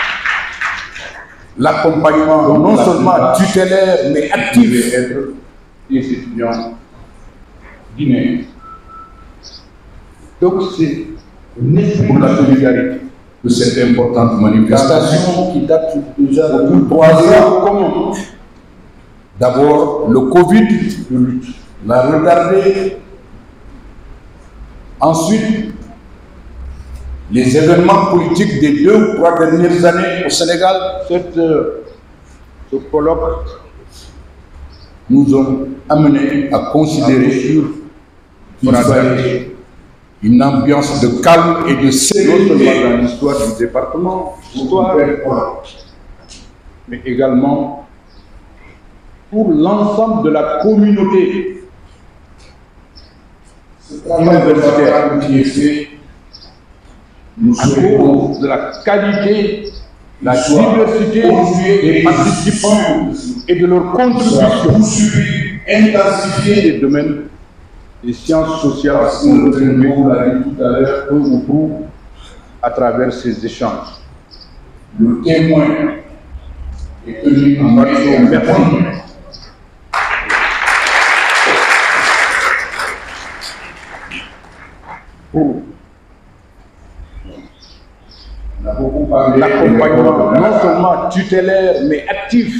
L'accompagnement non seulement tutélaire mais actif des étudiants guinéens. Donc c'est pour la solidarité de cette importante manifestation qui date déjà de 3 ans communs. D'abord le Covid l'a retardé. Ensuite, les événements politiques des 2 ou 3 dernières années au Sénégal, ce colloque nous ont amenés à considérer qu'il fallait une ambiance de calme et de sérénité, non seulement dans l'histoire du département, mais également pour l'ensemble de la communauté universitaire qui est fait à cause de la qualité, la diversité des participants et de leur contribution intensifier les domaines des sciences sociales, on l'a dit tout à l'heure, peu ou prou, à travers ces échanges. Le témoin est tenu en merci. Pour l'accompagnement non seulement tutélaire mais actif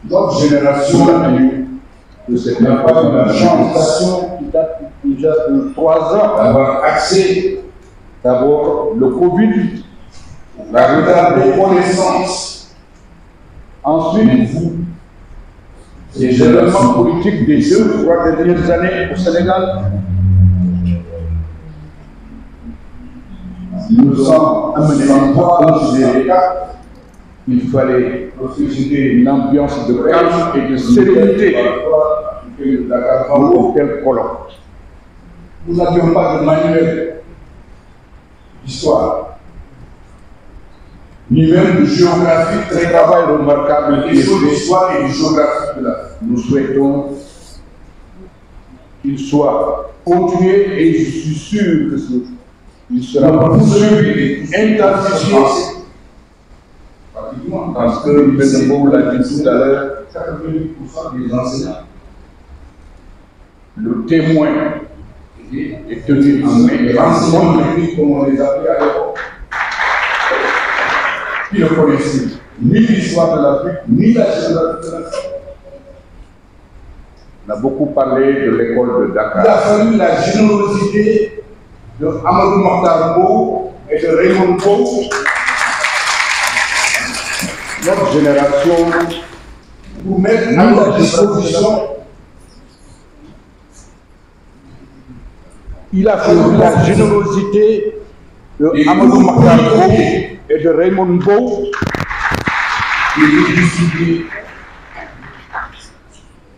notre génération a eu de cette manifestation qui date déjà de 3 ans d'avoir accès d'abord le Covid, la retard de connaissances, ensuite les événements politiques des 2 ou 3 dernières années au Sénégal. Nous sommes amenés à considérer qu'il fallait une ambiance de calme et de sérénité pour tel colloque. Nous n'avions pas de manuel d'histoire, ni même de géographie, très travail remarquable et d'histoire et de géographie de la. Nous souhaitons qu'il soit continué et je suis sûr qu'il sera poursuivi et intensifié. Parce que M. Beau l'a dit tout à l'heure, 90% des enseignants, le témoin est tenu en main. Les enseignants, comme on les appelait à l'époque, qui ne connaissaient ni l'histoire de l'Afrique, ni la géographie de l'Afrique. On a beaucoup parlé de l'école de Dakar. Il a fallu la générosité de Amadou Mokhtar Mbow et de Raymond Mbow. Notre génération, pour mettre à leur disposition, il a fallu la générosité de Amadou Mokhtar Mbow et de Raymond Mbow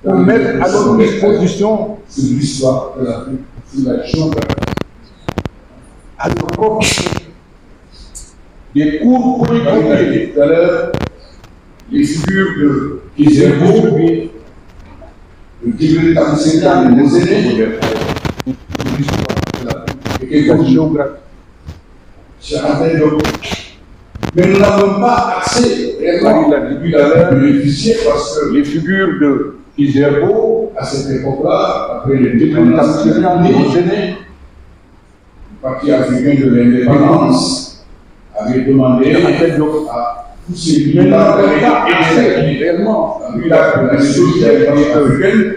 pour mettre à notre disposition sur l'histoire de l'Afrique, sur la géographie. À l'époque, des cours curriculaires, tout à l'heure, les figures de Kizerbo, de Djibril Tamseka, de nos aînés, sur l'histoire de l'Afrique et de la géographie. Mais nous n'avons pas accès, réellement, il a dit tout à l'heure, de bénéficier parce que les figures de Kizerbo, à cette époque-là, après les dépendances des aînés, le Parti africain de l'indépendance avait demandé à tous ces militants d'aider réellement la solidarité africaine.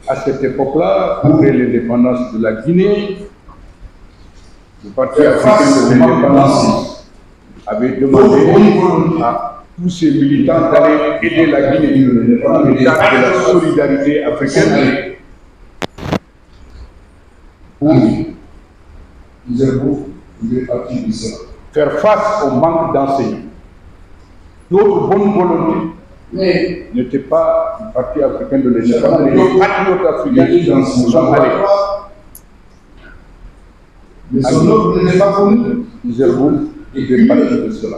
À cette époque-là, après l'indépendance de la Guinée, le Parti africain de l'indépendance avait demandé à tous ces militants d'aller aider la Guinée dans le cadre de la solidarité africaine pour faire face au manque d'enseignants. D'autres bonnes volontés n'étaient pas du Parti africain de l'indépendance, les patriotes africains qui sont allés Mais son œuvre n'est pas connue. Zerboum fait partie de cela.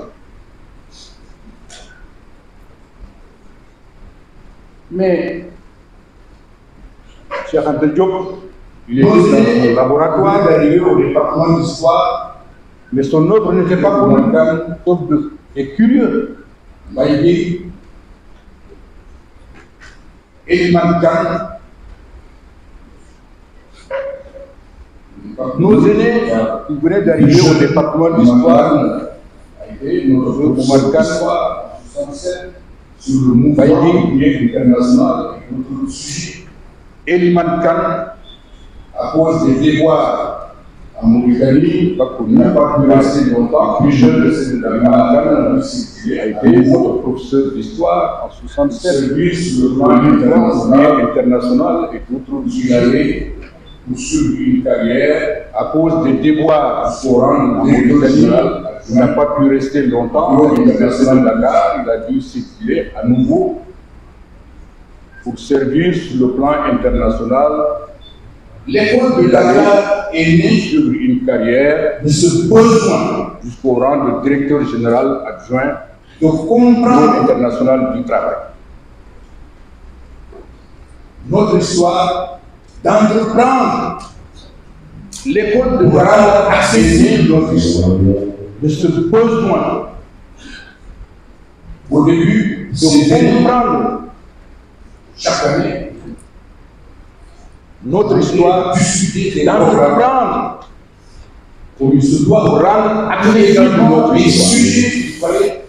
Mais, Cheikh Anta Diop, il était dans son laboratoire, d'arriver au département d'histoire, mais son œuvre n'était pas connue. Et curieux. Maïdi, Eliman Khan, nos aînés, ils venaient d'arriver au département d'histoire. Notre Khan, sur le mouvement international et notre sujet. Eliman Khan, à cause des déboires en Mauritanie, n'a pas pu rester longtemps. Plus jeune de cette a été notre professeur d'histoire en 67, sur le plan international et d'autres sujets pour suivre une carrière à cause des déboires en Mauritanie. Il n'a pas pu rester longtemps. Il est resté dans Dakar, il a dû s'exiler à nouveau pour servir sur le plan international. L'école de Dakar est née sur une carrière de ce besoin jusqu'au rang de directeur général adjoint de comprendre international du travail. Notre histoire, d'entreprendre l'école de pour rendre accessible notre histoire. De ce besoin au début de comprendre chaque année notre histoire, d'entreprendre comme il se doit rendre accessible notre les histoire. sujets qu'il fallait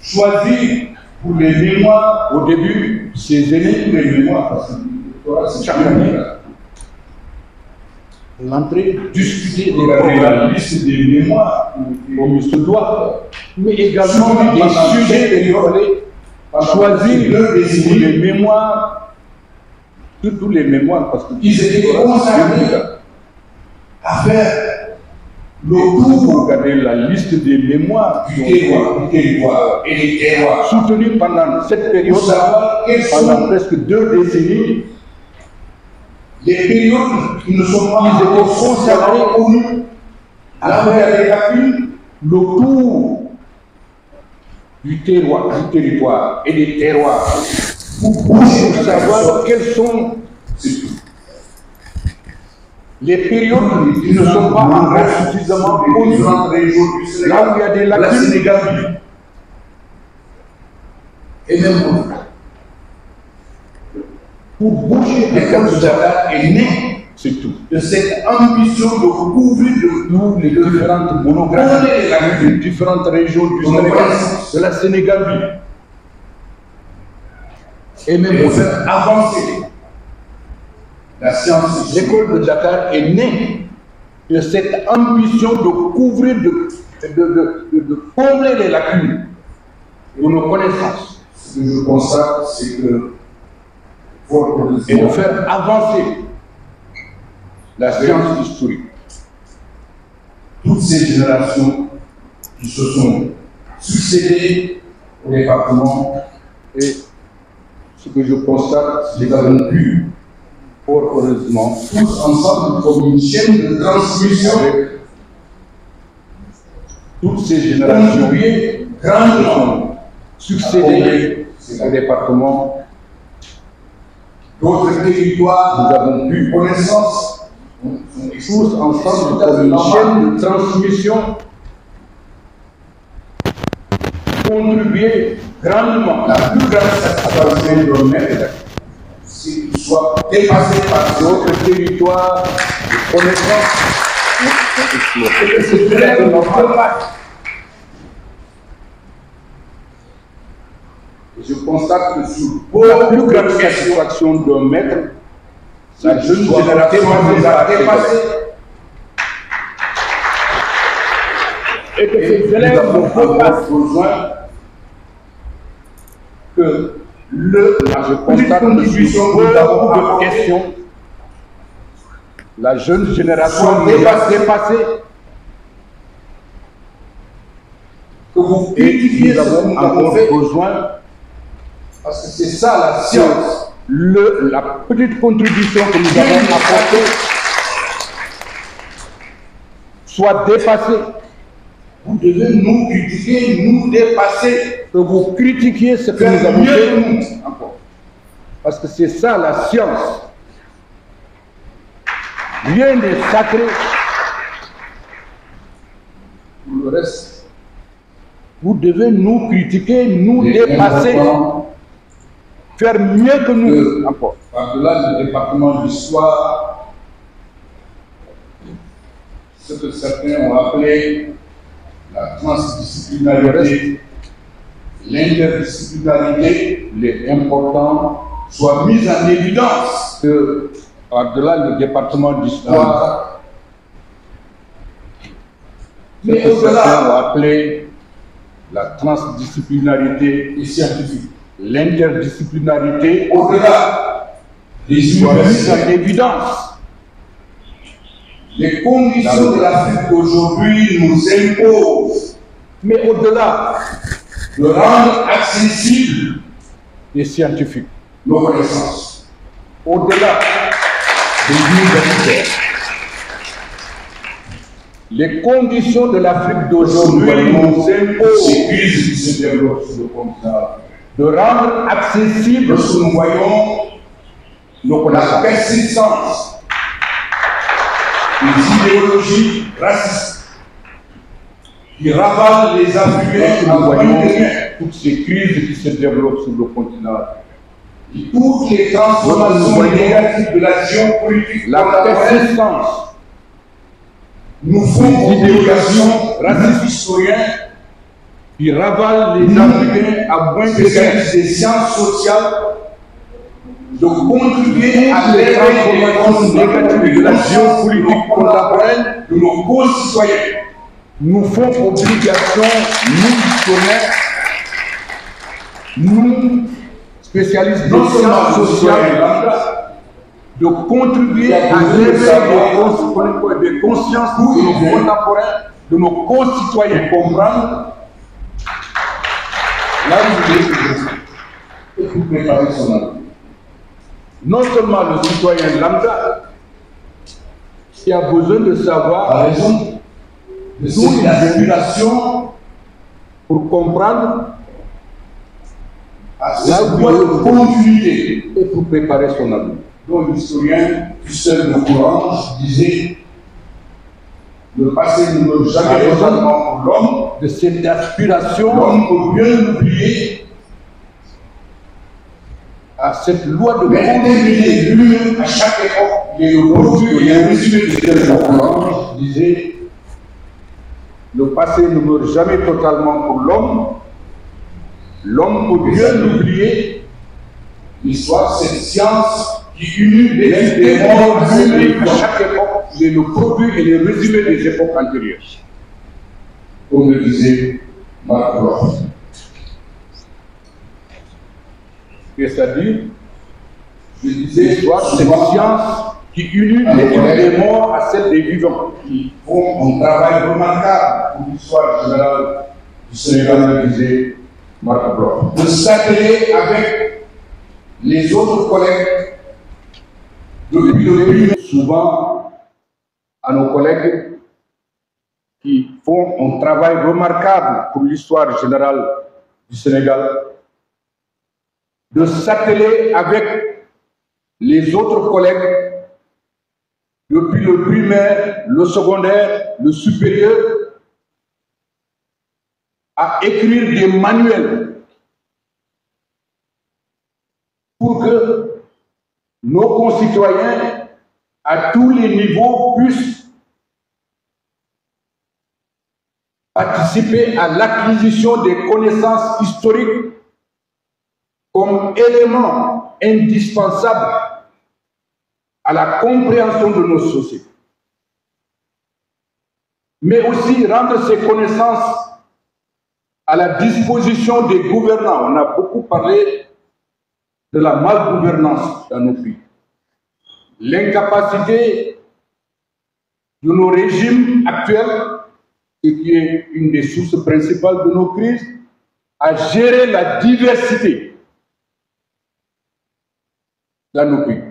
choisir pour les mémoires. Au début, ces aînés, les mémoires, parce que chaque année, l'entrée discutée des la liste des mémoires comme il se doit, mais également des sujets qu'il fallait choisir pour les mémoires. Tous les mémoires, parce qu'ils étaient consacrés à faire le tour pour regarder la liste des mémoires du territoire et des terroirs soutenus pendant cette période, pendant presque 2 décennies. Les périodes qui ne sont pas ils étaient consacrés à faire le tour du territoire et des terroirs. Pour savoir quelles sont les périodes qui ne sont pas encore suffisamment connues, là où il y a des lacunes. Et même pour boucher l'école de Dakar est née c'est tout. De cette ambition de couvrir toutes les différentes monographies des différentes régions du Sénégal, de la Sénégambie. Et même pour faire avancer la science. L'école de Dakar est née de cette ambition de couvrir, de combler les lacunes de nos connaissances. Ce que je constate, c'est que et de faire avancer la science historique. Toutes ces générations qui se sont succédées au département, et ce que je constate, c'est que nous avons pu, fort heureusement, tous ensemble, comme une chaîne de transmission, avec toutes ces générations grandement succédées au département. D'autres territoires, nous avons pu connaissance, tous ensemble comme une chaîne de transmission, contribuer grandement la plus grande satisfaction de l'homme, c'est qu'il soit dépassé par d'autres territoires de connaissance. C'est très normal. Je constate que sur la plus grande satisfaction d'un maître, la jeune génération nous a dépassé. Et que ces élèves n'ont pas besoin que je constate que sur beaucoup de questions, la jeune génération nous a dépassé. Que vous et nous avons encore besoin. Parce que c'est ça la science. La petite contribution que nous avons apportée soit dépassé. Vous devez nous critiquer, nous dépasser. Que vous critiquiez ce que nous avons fait encore. Parce que c'est ça la science. Rien n'est sacré. Pour le reste, vous devez nous critiquer, nous dépasser, faire mieux que nous encore. Par-delà le département d'histoire, ce que certains ont appelé la transdisciplinarité, l'interdisciplinarité, il est important soit mise en évidence que par-delà le département d'histoire, mais certains ont appelé la transdisciplinarité et scientifique, l'interdisciplinarité, au-delà des soit mise universités en évidence. Les conditions de l'Afrique d'aujourd'hui nous imposent, mais au-delà de rendre accessible des scientifiques, nos connaissances, au-delà des universitaires. Les conditions de l'Afrique d'aujourd'hui nous imposent ces crises qui se développent sur le continent, de rendre accessible lorsque nous voyons nos la connaissances. persistance des idéologies racistes qui ravalent les Africains en voyant toutes ces crises qui se développent sur le continent. toutes les transformations négatives de la géopolitique La persistance nous font obligation, racistes historiens, qui ravalent les Africains à moins de spécialistes des sciences sociales, de contribuer à les l'éveil transformations négatives de la géopolitique contemporaine de nos concitoyens. nous font obligation, nous historiens, nous spécialistes des Non seulement sciences sociales, de contribuer à l'éveil des consciences de nos contemporains, de nos concitoyens, comprendre là où vous préparer son avenir. non seulement le citoyen lambda qui a besoin de savoir à raison de cette aspiration pour comprendre à cette voie de continuité et pour préparer son avenir. dont l'historien Husserl de Courange disait le passé ne meurt jamais totalement pour l'homme, de cette aspiration, l'homme peut bien l'oublier, à cette loi de mais déterminer lui-même à chaque époque. Il est le produit et un résumé de Husserl de Courange disait le passé ne meurt jamais totalement pour l'homme, l'homme peut bien l'oublier. L'histoire, c'est une science qui unit les démons à chaque époque, c'est le produit et le résumé des époques antérieures. Comme le disait Marc Bloch. C'est-à-dire, je disais, l'histoire, c'est une science qui unit l'étude des morts à celle des vivants. Qui font un travail remarquable pour l'histoire générale du Sénégal, disait Marc Bloch. De s'atteler avec les autres collègues depuis le début. Souvent à nos collègues qui font un travail remarquable pour l'histoire générale du Sénégal, de s'atteler avec les autres collègues depuis le primaire, le secondaire, le supérieur, à écrire des manuels pour que nos concitoyens à tous les niveaux puissent participer à l'acquisition des connaissances historiques comme élément indispensable à la compréhension de nos sociétés. Mais aussi rendre ces connaissances à la disposition des gouvernants. On a beaucoup parlé de la malgouvernance dans nos pays. L'incapacité de nos régimes actuels, ce qui est une des sources principales de nos crises, à gérer la diversité dans nos pays.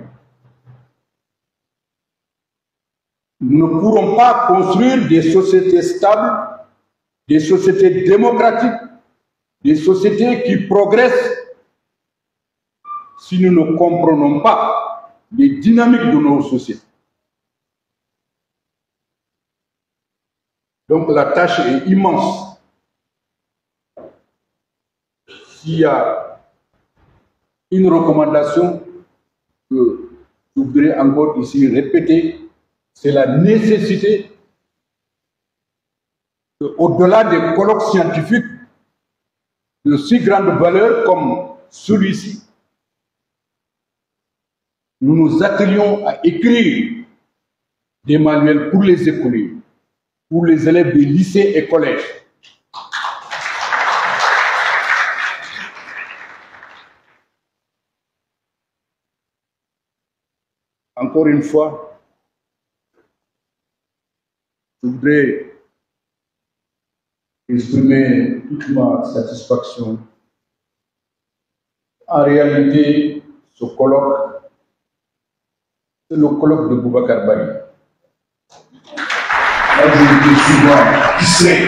Nous ne pourrons pas construire des sociétés stables, des sociétés démocratiques, des sociétés qui progressent si nous ne comprenons pas les dynamiques de nos sociétés. Donc la tâche est immense. S'il y a une recommandation que je voudrais encore ici répéter, c'est la nécessité qu'au-delà des colloques scientifiques de si grande valeur comme celui-ci, nous nous attelions à écrire des manuels pour les écoliers, pour les élèves des lycées et collèges. Encore une fois, je voudrais exprimer toute ma satisfaction. En réalité, ce colloque, c'est le colloque de Boubacar Bari. Là, j'ai été souvent distrait.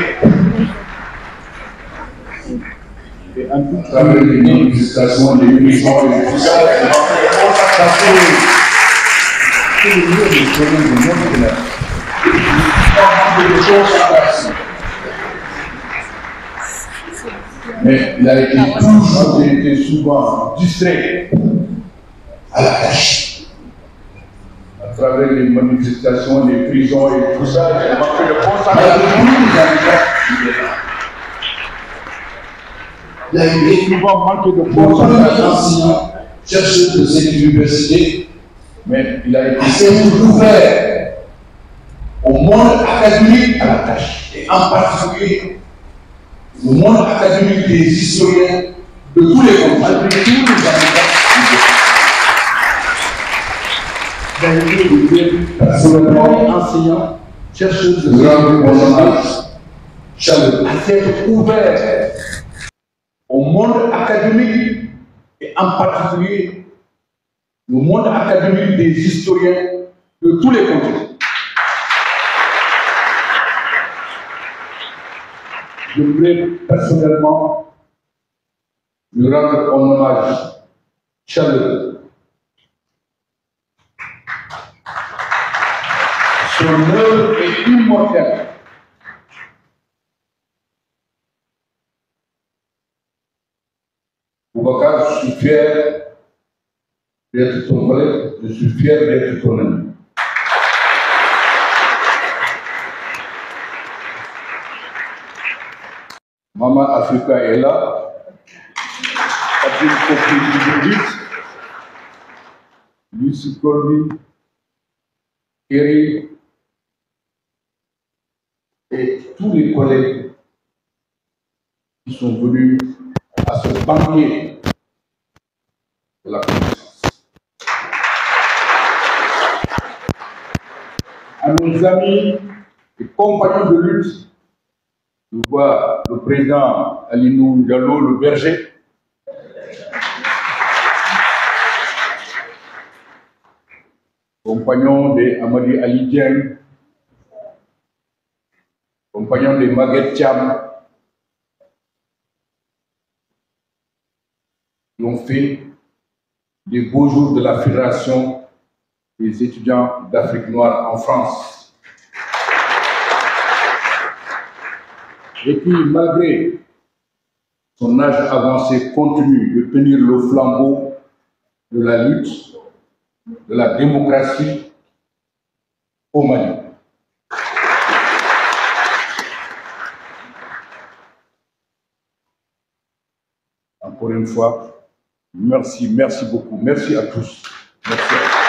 Et en tout cas, les manifestations, les missions, les tout ça, c'est le mieux des problèmes de notre élève. Mais il a été souvent distrait à la tâche. À travers les manifestations, les prisons et tout ça, il a manqué de concentration. Il a eu souvent manqué de concentration. Chercheur de cette université, mais il a été ouvert au monde académique à la tâche, et en particulier au monde académique des historiens de tous les continents, de tous les Américains. Personnellement, enseignant, chercheur de chaleureux, à s'être ouvert au monde académique et en particulier le monde académique des historiens de tous les continents. Je voudrais personnellement lui rendre un hommage chaleureux. Son œuvre est immortelle. Boubacar, je suis fier d'être ton collègue, je suis fier d'être ton ami. Maman Africa est là, Patrick Kofi, Lucie Colby, Kerry et tous les collègues qui sont venus à ce banquet de la connaissance. À nos amis et compagnons de lutte, je vois le président Alinou Diallo, le berger, compagnon de Amadi Ali Dieng, compagnon de Maguette Thiam, qui ont fait les beaux jours de la Fédération des étudiants d'Afrique noire en France. Et puis, malgré son âge avancé, continue de tenir le flambeau de la lutte, de la démocratie au Mali. Encore une fois, merci, merci beaucoup. Merci à tous. Merci à tous.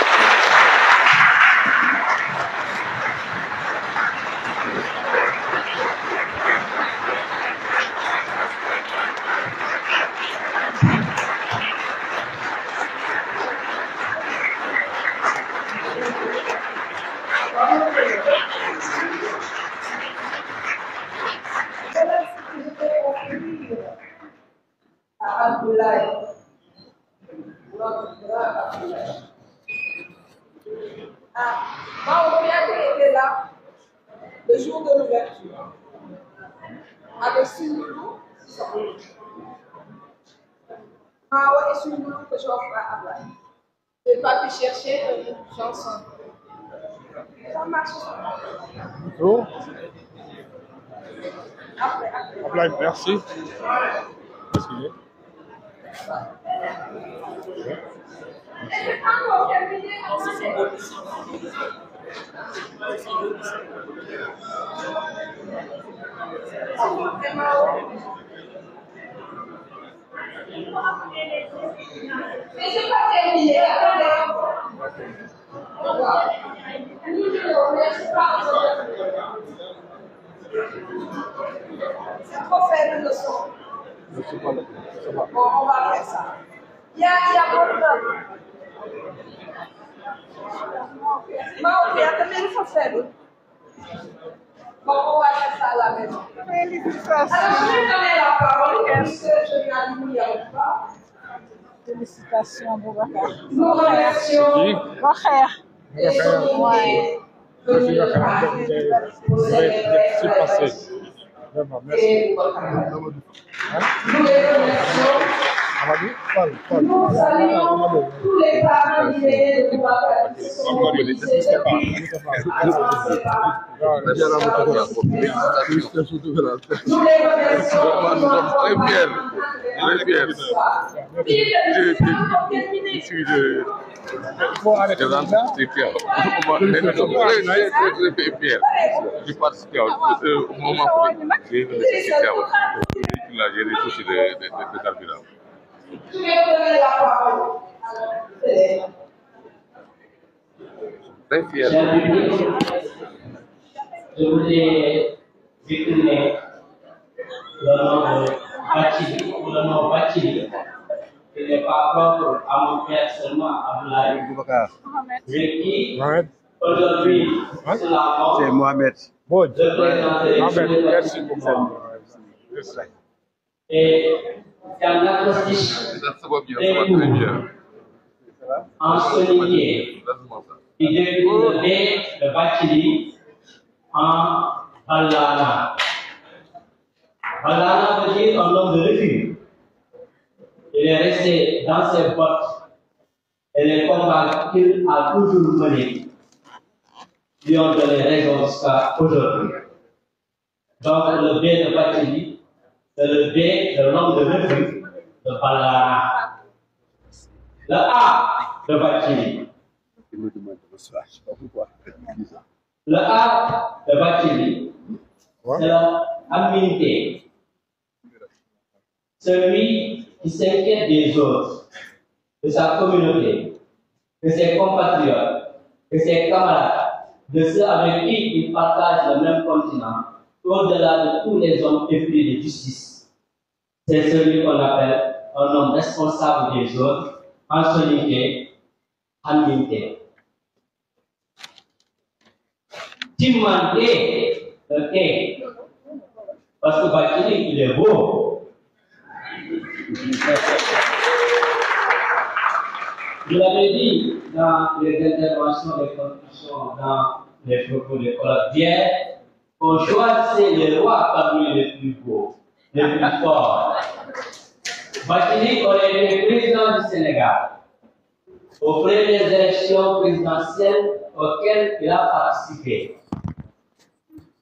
Mao était là le jour de l'ouverture. Avec Sundoulou. Mao et Sundoulou que j'offre à Ablaye. Je n'ai pas pu chercher une chanson. Ça marche. Bonjour. Après. Ablaye, merci. Merci. Mais c'est pas terminé, attendez. C'est trop faible le son. Bon, on va faire ça. Il y a beaucoup Mao, il y a combien de faible? Bon, on va faire ça à la maison. Alors, je vais donner la parole puisque je n'ai pas. Félicitations, Boubacar. Nous remercions Ouais. Vraiment, merci. Nous les remercions. Nous saluons tous les parents libérés de Boubacar qui sont nous les remercions. Je suis de... Je participe au moment où j'ai les soucis de carburant. Je vais donner la parole. Très fier. Je voulais décliner le nom de Bachili, le nom Bachili. Il n'est pas propre à mon père seulement, à Ablaye. Mais qui, aujourd'hui, c'est la mort. C'est Mohamed. Merci beaucoup. Et c'est un acrostiche très bien. En souligné, il décline le B de Bachili en Ballana. Ballana veut dire un homme de refuge. Il est resté dans ses bottes et les combats qu'il a toujours menés lui ont donné raison jusqu'à aujourd'hui. Donc le B de Bachili, c'est le B de l'homme de refuge de Ballana. Le A de Bachili. Le A de Bachili, c'est l'humilité. Celui qui s'inquiète des autres, de sa communauté, de ses compatriotes, de ses camarades, de ceux avec qui il partage le même continent, au-delà de tous les hommes épris de justice. C'est celui qu'on appelle un homme responsable des autres, en solité, en unité. Timandé, ok, parce que Bachili, il est beau. Je l'avais dit dans les interventions, les conclusions, dans les propos de colloques d'hier, on choisissait les rois parmi les plus beaux, les plus forts. Bachili aurait été président du Sénégal aux premières élections présidentielles auxquelles il a participé.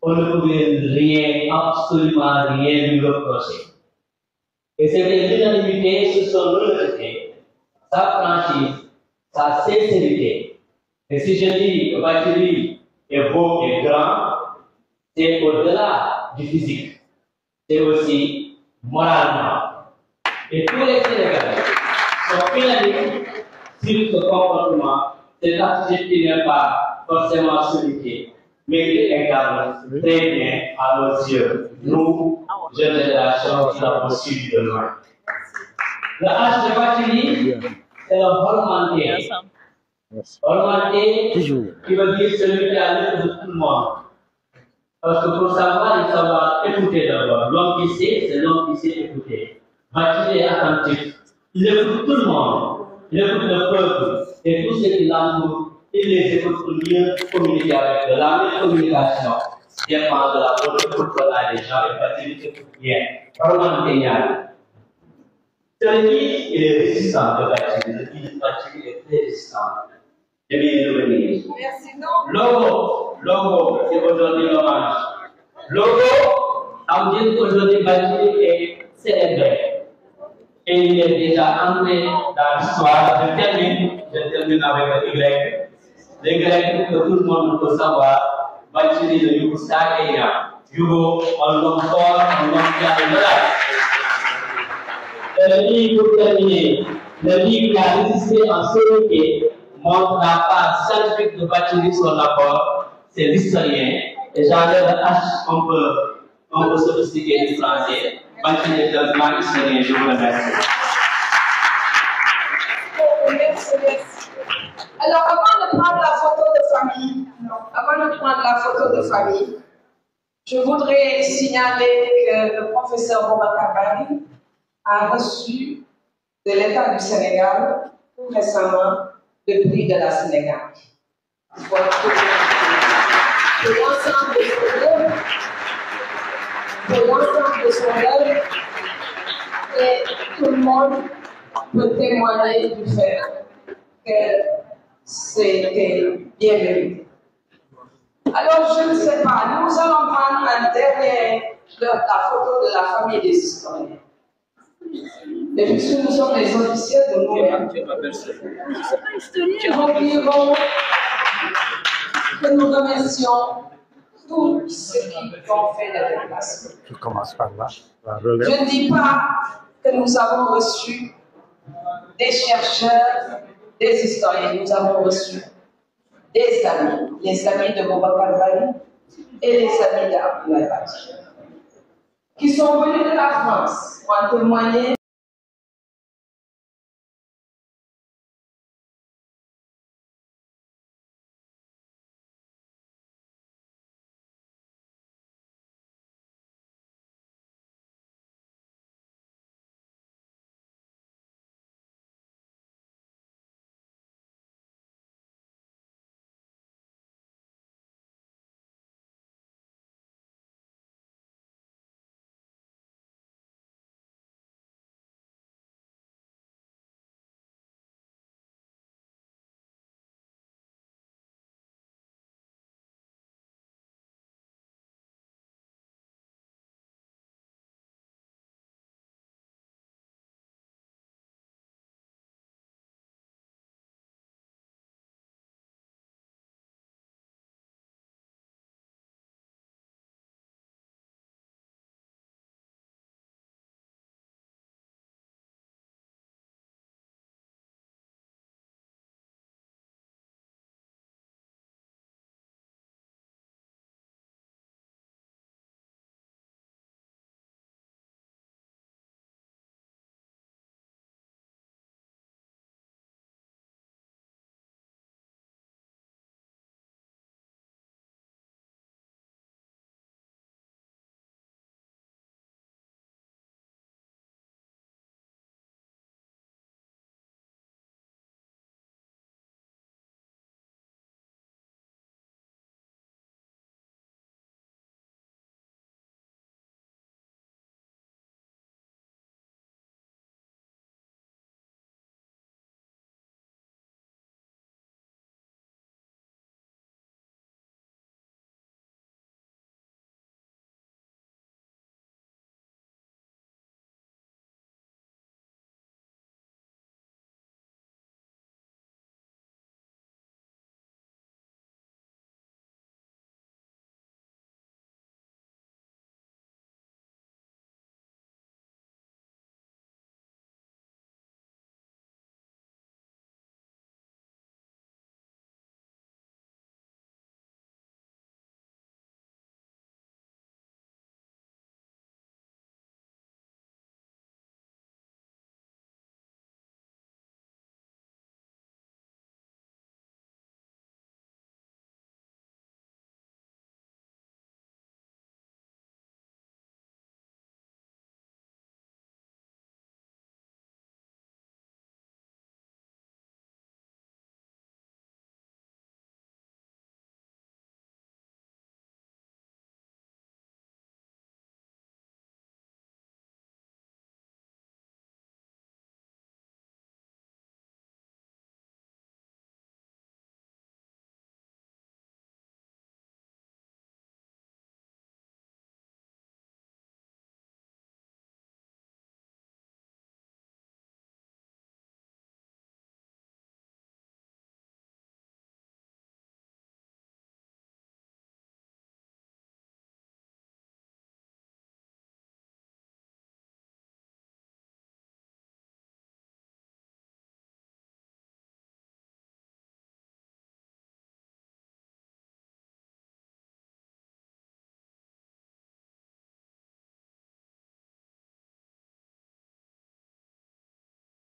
On ne pouvait rien, absolument rien lui reprocher. Et c'était l'unanimité sur son honnêteté, sa franchise, sa sincérité. Et si je dis que Bachili est beau et grand, c'est au-delà du physique. C'est aussi moralement. Et tous les Sénégalais sont unanimes sur ce comportement. Cette attitude qui n'est pas forcément solide, mais qui incarne très bien à nos yeux, nous, jeune génération qui l'avons suivi de loin. Le H de Bachili, c'est le hormanté. Hormanté, qui veut dire celui qui a l'air de tout le monde. Parce que pour savoir, il savoir écouter d'abord. L'homme qui sait, c'est l'homme qui sait écouter. Bachili est attentif. Il écoute tout le monde. Il écoute le peuple et tout ce qui l'entoure et les autres liens communiquer avec eux. La même communication dépend de la volonté qu'on a des gens et faciliter pour bien. Vraiment, génial. Celui il est résistant de Bathily. Le guide de Bathily est très résistant. Je vais y revenir. Merci, non? Logo, c'est aujourd'hui l'hommage. Logo, à vous dire qu'aujourd'hui Bathily est célébré. Et il est déjà entré dans l'histoire. Je termine avec le Y. Le Y que tout le monde peut savoir. Bathily de Yugosta Kenya. Yugo, un homme fort, un homme qui a le malade. Le livre pour terminer, le livre qui a résisté en sécurité montre la part scientifique de Bathily sur l'apport, c'est l'historien. Et j'enlève le H un peu sophistiqué du français. Bathily est un grand historien, je vous remercie. Merci. Alors, avant de prendre la photo de famille, je voudrais signaler que le professeur Boubacar Bari a reçu de l'État du Sénégal récemment le prix de la Sénégal. Pour l'ensemble de son œuvre, et tout le monde peut témoigner du fait que c'était bien mérité. Alors, je ne sais pas, nous allons prendre la photo de la famille des historiens. Et puisque nous sommes les officiers de nous-mêmes, nous que nous remercions tous ceux qui ont fait le déplacement. Je commence par là. Je ne dis pas que nous avons reçu des chercheurs, des historiens, nous avons reçu des amis, les amis de Boubacar Bari et les amis d'Abdoulaye Badji, qui sont venus de la France pour en témoigner.